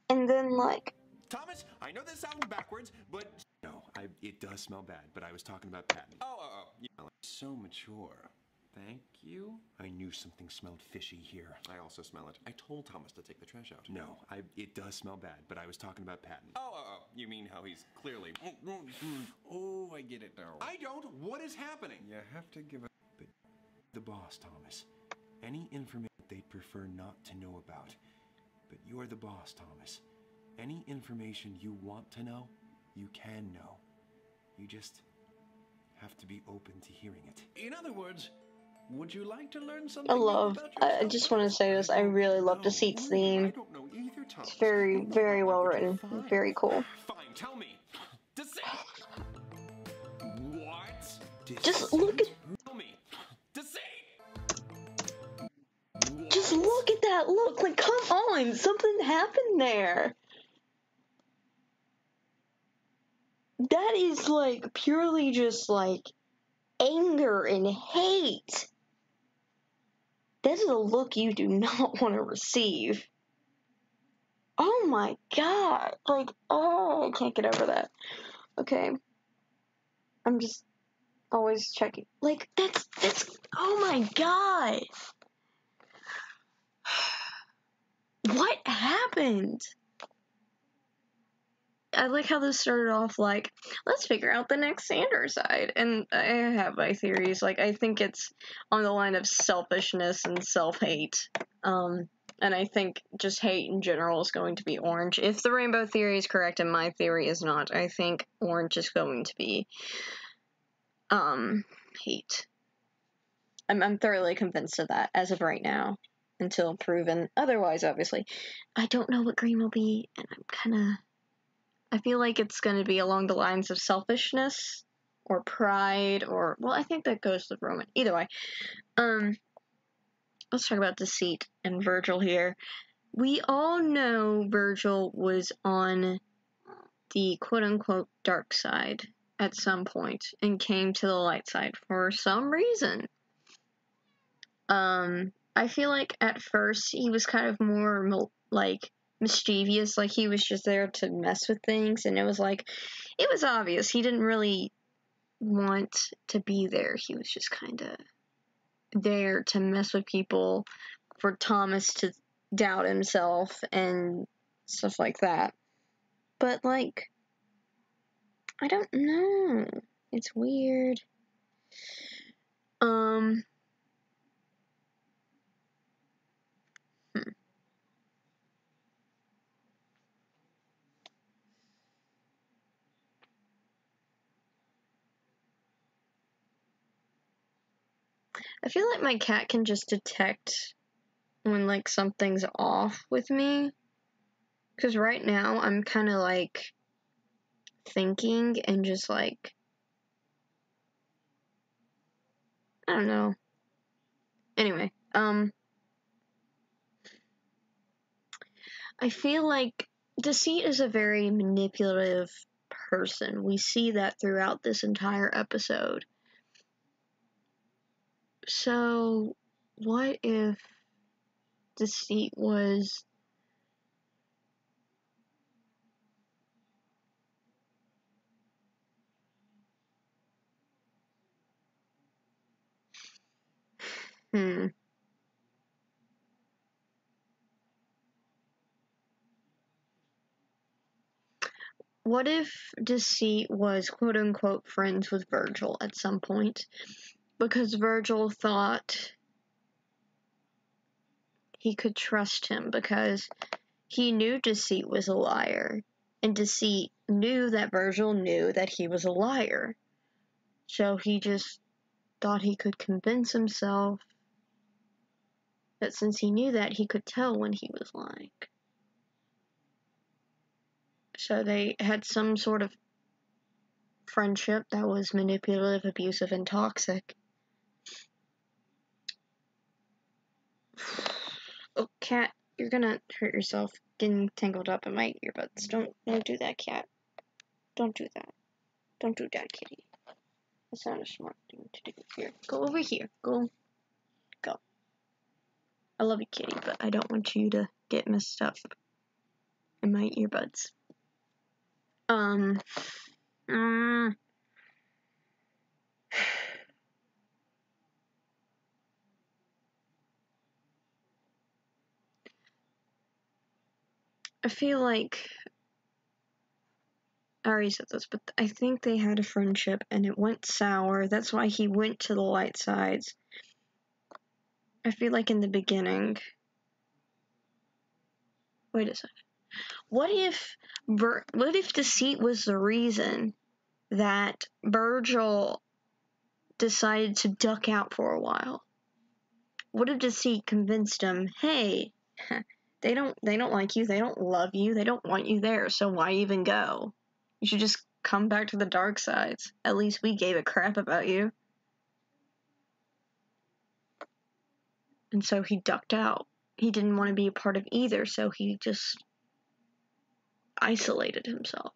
And then, like... Thomas, I know this sounds backwards, but... No, it does smell bad, but I was talking about Patton. You smell so mature. Thank you. I knew something smelled fishy here. I also smell it. I told Thomas to take the trash out. No, it does smell bad, but I was talking about Patton. You mean how he's clearly... Oh, I get it now. I don't. What is happening? You have to give a... But the boss, Thomas. Any information they'd prefer not to know about. But you're the boss, Thomas. Any information you want to know, you can know. You just have to be open to hearing it. In other words, would you like to learn something new about yourself? I just want to say this, I really love Deceit's theme. I don't know either, Thomas. It's very, very well written. Very cool. Fine, tell me. Deceit! What? Just look at... Tell me. Deceit! Just look at that look. Like, come on. Something happened there. That is, like, purely just, like, anger and hate. That is a look you do not want to receive. Oh my god. Like, oh, I can't get over that. Okay. I'm just always checking. Like, that's, oh my god. What happened? I like how this started off like, let's figure out the next Sanders side. And I have my theories. Like, I think it's on the line of selfishness and self-hate. And I think just hate in general is going to be orange. If the rainbow theory is correct and my theory is not, I think orange is going to be, hate. I'm thoroughly convinced of that as of right now. Until proven otherwise, obviously. I don't know what green will be, and I feel like it's going to be along the lines of selfishness, or pride, or, well, I think that goes with Roman. Either way. Let's talk about Deceit and Virgil here. We all know Virgil was on the quote-unquote dark side at some point, and came to the light side for some reason. I feel like at first he was kind of more, like, mischievous, like he was just there to mess with things, and it was obvious he didn't really want to be there. He was just kind of there to mess with people, for Thomas to doubt himself and stuff like that. But, like, I don't know. It's weird. I feel like my cat can just detect when, like, something's off with me. Because right now, I'm kind of, like, thinking and just, like, I don't know. Anyway, I feel like Deceit is a very manipulative person. We see that throughout this entire episode. So, what if Deceit was Hmm. What if Deceit was quote unquote friends with Virgil at some point? Because Virgil thought he could trust him because he knew Deceit was a liar. And Deceit knew that Virgil knew that he was a liar. So he just thought he could convince himself that since he knew that, he could tell when he was lying. So they had some sort of friendship that was manipulative, abusive, and toxic. Oh, cat, you're gonna hurt yourself getting tangled up in my earbuds. Don't do that, cat. Don't do that. Don't do that, kitty. That's not a smart thing to do. Here, go over here. Go. I love you, kitty, but I don't want you to get messed up in my earbuds. I feel like I already said this, but I think they had a friendship and it went sour. That's why he went to the light sides. I feel like in the beginning. Wait a second. What if Deceit was the reason that Virgil decided to duck out for a while? What if Deceit convinced him, hey, they don't like you, they don't love you, they don't want you there, so why even go? You should just come back to the dark sides. At least we gave a crap about you. And so he ducked out. He didn't want to be a part of either, so he just isolated himself.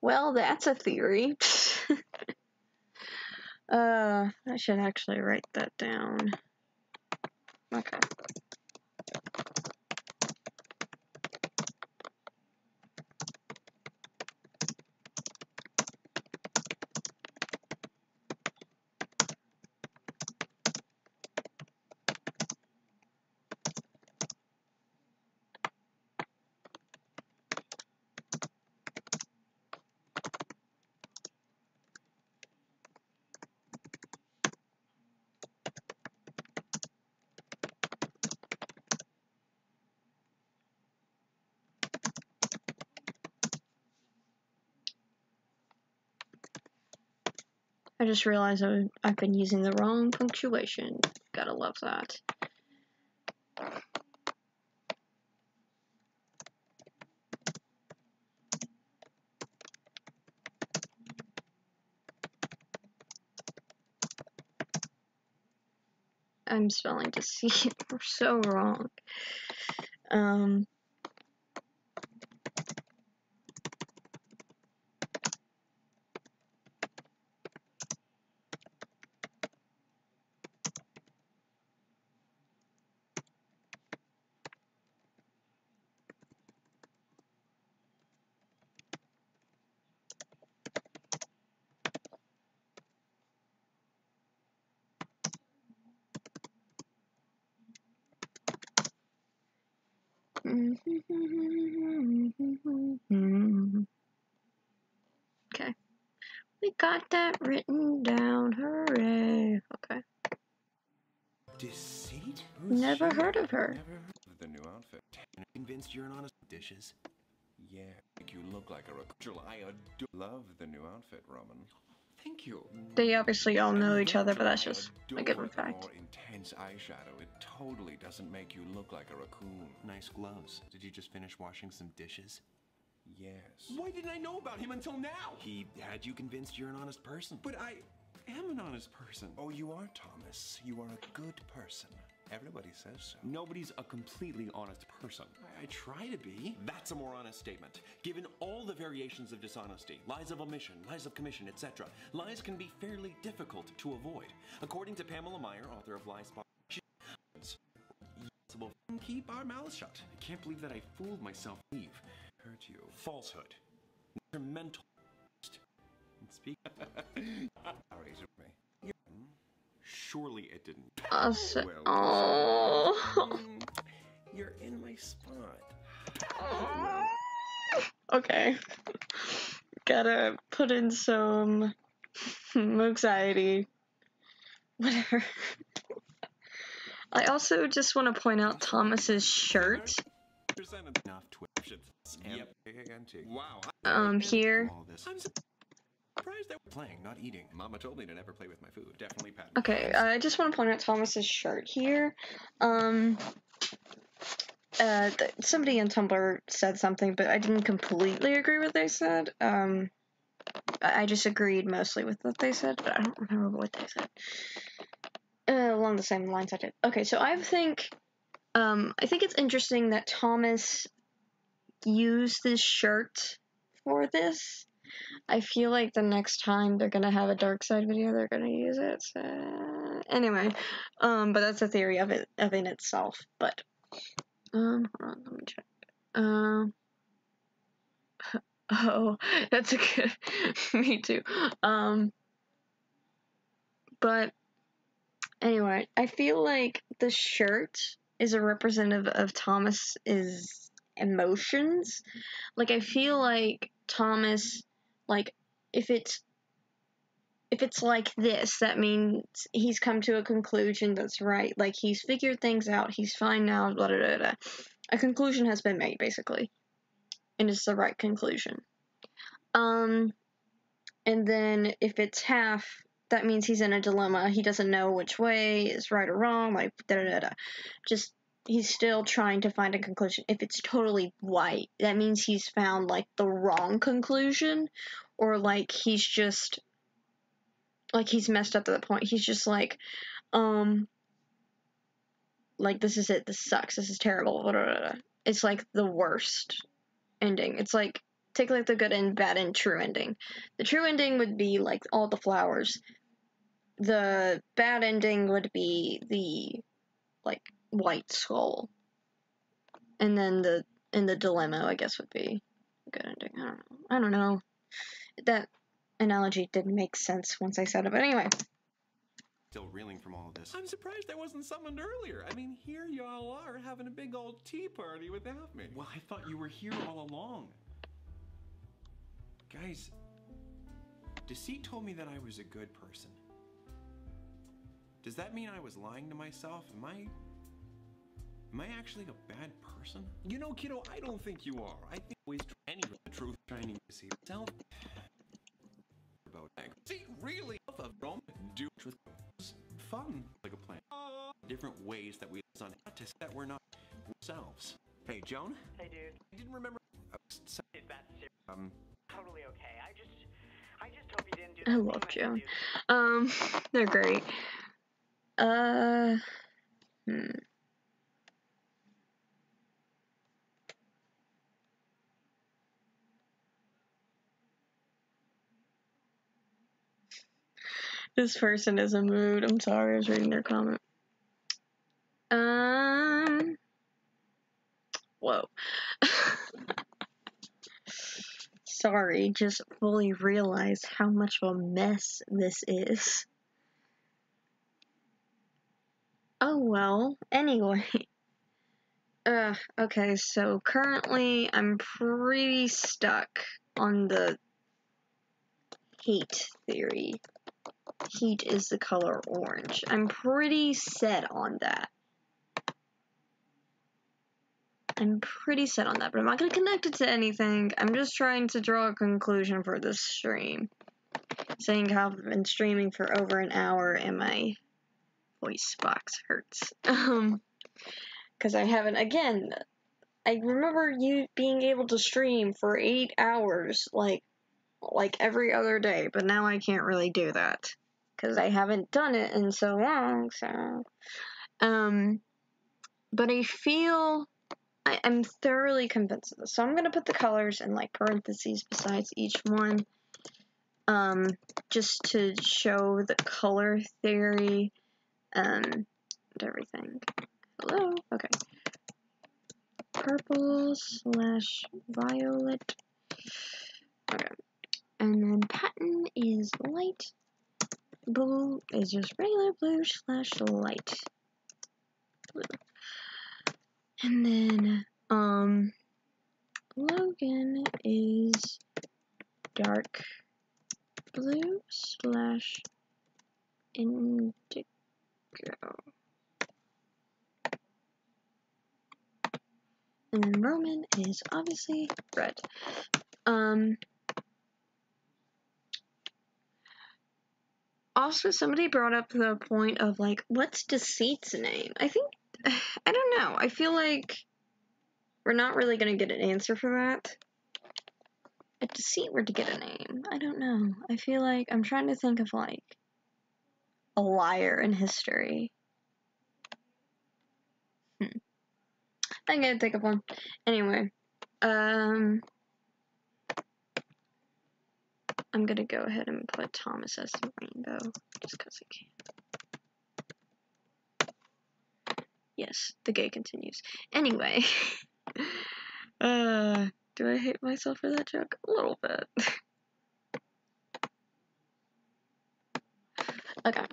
Well, that's a theory. I should actually write that down. Okay. I just realized I've been using the wrong punctuation. Gotta love that. I'm spelling deceit so wrong. Okay. We got that written down. Hooray. Okay. Deceit? Never heard of her. Never heard of the new outfit. Convinced you're an honest dishes? Yeah, make you look like a recruiter. I love the new outfit, Roman. Thank you. They obviously all know each other, but that's just a given fact. More intense eyeshadow. It totally doesn't make you look like a raccoon. Nice gloves. Did you just finish washing some dishes? Yes. Why didn't I know about him until now? He had you convinced you're an honest person. But I am an honest person. Oh, you are, Thomas. You are a good person. Everybody says so. Nobody's a completely honest person. I try to be. That's a more honest statement. Given all the variations of dishonesty, lies of omission, lies of commission, etc., lies can be fairly difficult to avoid. According to Pamela Meyer, author of Lies, we'll keep our mouths shut. I can't believe that I fooled myself. Leave. Hurt you. Falsehood. Your mental. Speak. Surely it didn't. You're in my spot. Okay. Gotta put in some anxiety. Whatever. I also just want to point out Thomas's shirt. Wow. Here. I'm surprised that we're playing, not eating. Mama told me to never play with my food. Definitely Pat. Okay, I just want to point out Thomas's shirt here. Somebody on Tumblr said something, but I didn't completely agree with what they said. I just agreed mostly with what they said, but I don't remember what they said. Along the same lines I did. Okay, so I think it's interesting that Thomas used this shirt for this. I feel like the next time they're gonna have a dark side video, they're gonna use it. So, anyway, but that's a theory of it in itself. But hold on, let me check. Oh, that's a good. Me too. But anyway, I feel like the shirt is a representative of Thomas's emotions. Like, I feel like Thomas, like, if it's like this, that means he's come to a conclusion that's right. Like, he's figured things out, he's fine now, blah, blah, blah, blah. A conclusion has been made, basically. And it's the right conclusion. And then if it's half, that means he's in a dilemma. He doesn't know which way is right or wrong, like, da da da da. Just, he's still trying to find a conclusion. If it's totally white, that means he's found, like, the wrong conclusion, or, like, he's just, like, he's messed up to the point. He's just like, this is it, this sucks, this is terrible, blah, blah, blah, blah. It's, like, the worst ending. It's, like, take, like, the good and bad and true ending. The true ending would be, like, all the flowers. The bad ending would be the, like, white skull. And then the dilemma, I guess, would be a good ending. I don't know. That analogy didn't make sense once I said it, but anyway. Still reeling from all of this. I'm surprised I wasn't summoned earlier. I mean, here y'all are having a big old tea party without me. Well, I thought you were here all along. Guys, Deceit told me that I was a good person. Does that mean I was lying to myself? Am I actually a bad person? You know, kiddo, I don't think you are. I think always any the truth shining to see itself. About see, really, of Rome do with fun like a plan. Different ways that we on to that we're not ourselves. Hey, Joan. Hey, dude. I didn't remember. Is that serious? Totally okay. I just hope you didn't do that. I love Joan. They're great. This person is a mood. I'm sorry, I was reading their comment. Whoa. Sorry, just fully realized how much of a mess this is. Oh well, anyway. Okay, so currently I'm pretty stuck on the hate theory. Heat is the color orange. I'm pretty set on that. but I'm not going to connect it to anything. I'm just trying to draw a conclusion for this stream. Saying how I've been streaming for over an hour and my voice box hurts. Because I haven't, again, I remember you being able to stream for 8 hours, like every other day, but now I can't really do that. Because I haven't done it in so long, so. But I feel, I'm thoroughly convinced of this. So I'm going to put the colors in, like, parentheses besides each one. Just to show the color theory, and everything. Hello? Okay. Purple / violet. Okay. And then pattern is light. Blue is just regular blue / light blue. And then, Logan is dark blue / indigo. And then Roman is obviously red. Also, somebody brought up the point of, like, what's Deceit's name? I don't know. I feel like we're not really gonna get an answer for that. If Deceit were to get a name, I don't know. I feel like I'm trying to think of, like, a liar in history. I gotta think of one. Anyway, I'm gonna go ahead and put Thomas as the rainbow, just because I can. Yes, the gay continues. Anyway, do I hate myself for that joke? A little bit. Okay.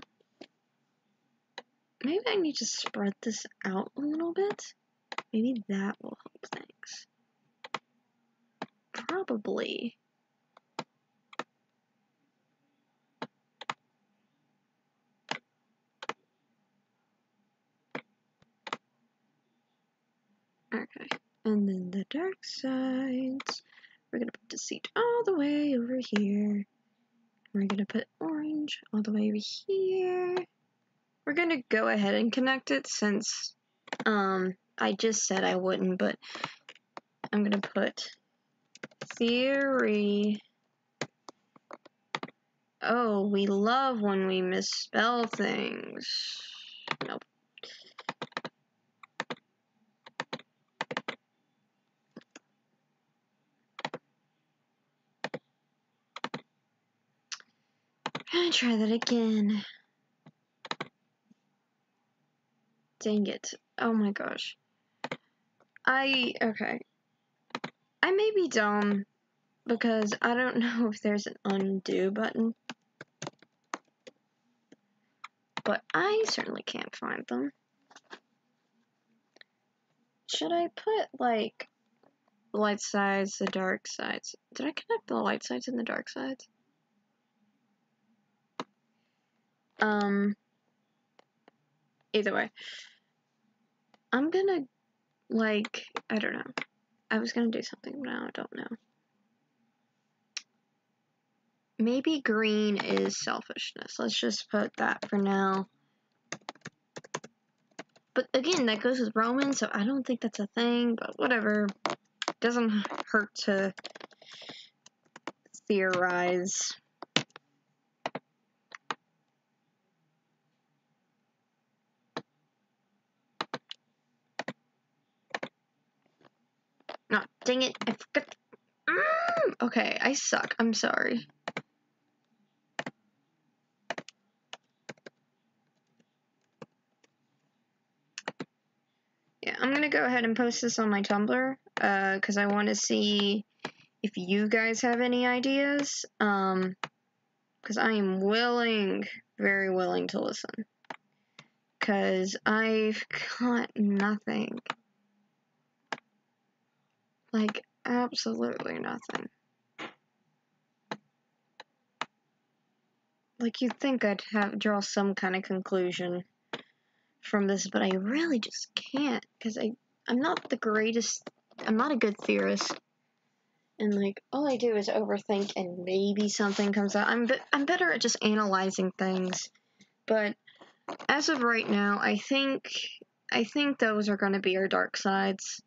Maybe I need to spread this out a little bit. Maybe that will help things. Probably. Okay. And then the dark sides. We're gonna put Deceit all the way over here. We're gonna put orange all the way over here. We're gonna go ahead and connect it since I just said I wouldn't, but I'm gonna put theory. Oh, we love when we misspell things. Nope. I'm gonna try that again. Dang it. Oh my gosh. Okay. I may be dumb because I don't know if there's an undo button. But I certainly can't find them. Should I put, like, the light sides, the dark sides? Did I connect the light sides and the dark sides? Either way. I'm gonna, like, I don't know. I was gonna do something, but now I don't know. Maybe green is selfishness. Let's just put that for now. But again, that goes with Roman, so I don't think that's a thing, but whatever. Doesn't hurt to theorize. No, dang it, I forgot. Okay, I suck. I'm sorry. Yeah, I'm gonna go ahead and post this on my Tumblr, because I want to see if you guys have any ideas, because I am willing, very willing to listen, because I've got nothing. Like, absolutely nothing. Like, you'd think I'd draw some kind of conclusion from this, but I really just can't, because I'm not the greatest, I'm not a good theorist, and, like, all I do is overthink, and maybe something comes out. I'm better at just analyzing things, but as of right now, I think those are going to be our dark sides,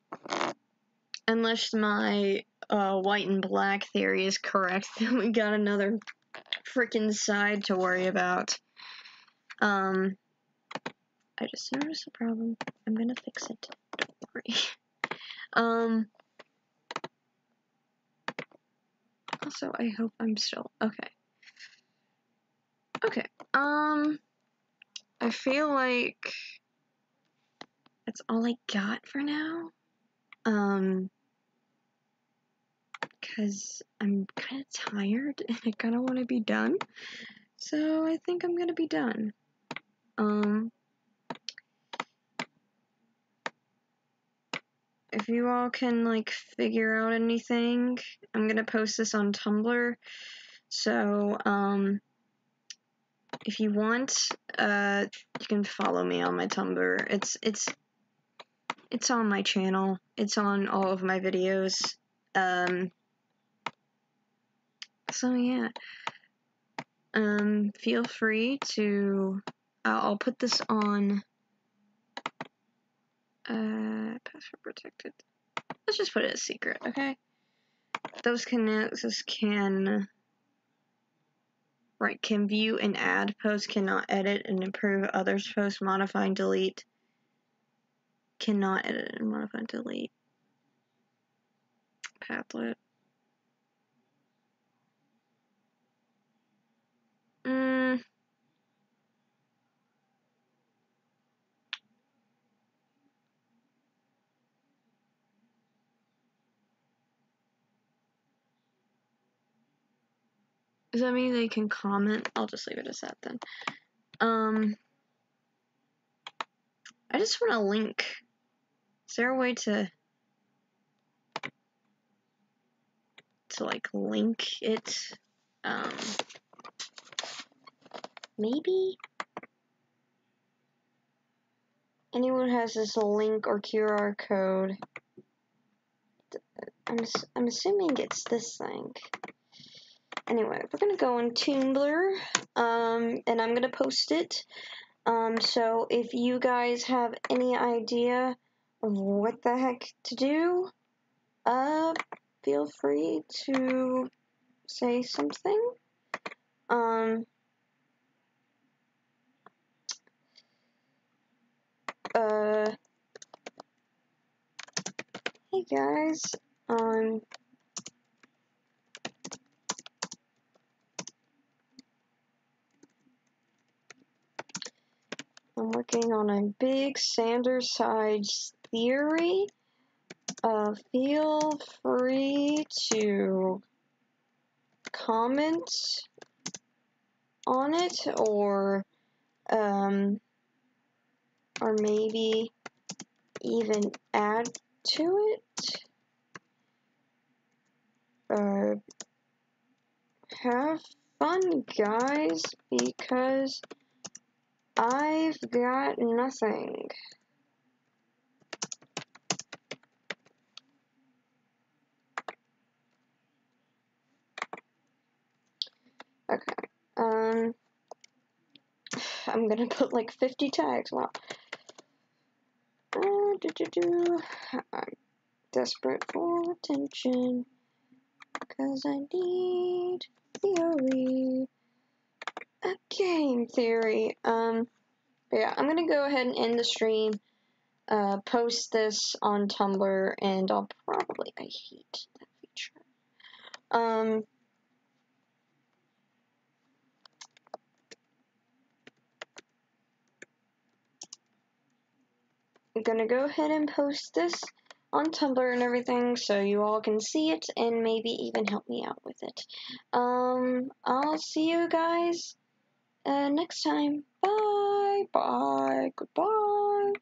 unless my white and black theory is correct, then we got another freaking side to worry about. I just noticed a problem. I'm gonna fix it. Don't worry. Also, I hope I'm still okay. Okay. I feel like that's all I got for now. because I'm kind of tired and I kind of want to be done. So I think I'm gonna be done. If you all can like figure out anything, I'm gonna post this on Tumblr. So if you want, you can follow me on my Tumblr. It's on my channel. It's on all of my videos. So yeah. Feel free to. I'll put this on. Password protected. Let's just put it as secret, okay? Those connects can. Right, can view and add posts, cannot edit and improve others' posts, modify and delete. Cannot edit and modify and delete. Padlet. Does that mean they can comment? I'll just leave it as that then. I just want a link. Is there a way to like link it? Maybe? Anyone has this link or QR code? I'm assuming it's this thing. Anyway, we're gonna go on Tumblr, and I'm gonna post it. So if you guys have any idea of what the heck to do, feel free to say something. Hey guys, I'm working on a big Sanders sides theory. Feel free to comment on it, or maybe even add to it. Have fun, guys, because I've got nothing. Okay, I'm gonna put like 50 tags. Wow. I'm desperate for attention, cause I need theory. A game theory. Yeah, I'm gonna go ahead and end the stream, post this on Tumblr, and I hate that feature. I'm gonna go ahead and post this on Tumblr and everything so you all can see it and maybe even help me out with it. I'll see you guys next time. Bye, goodbye.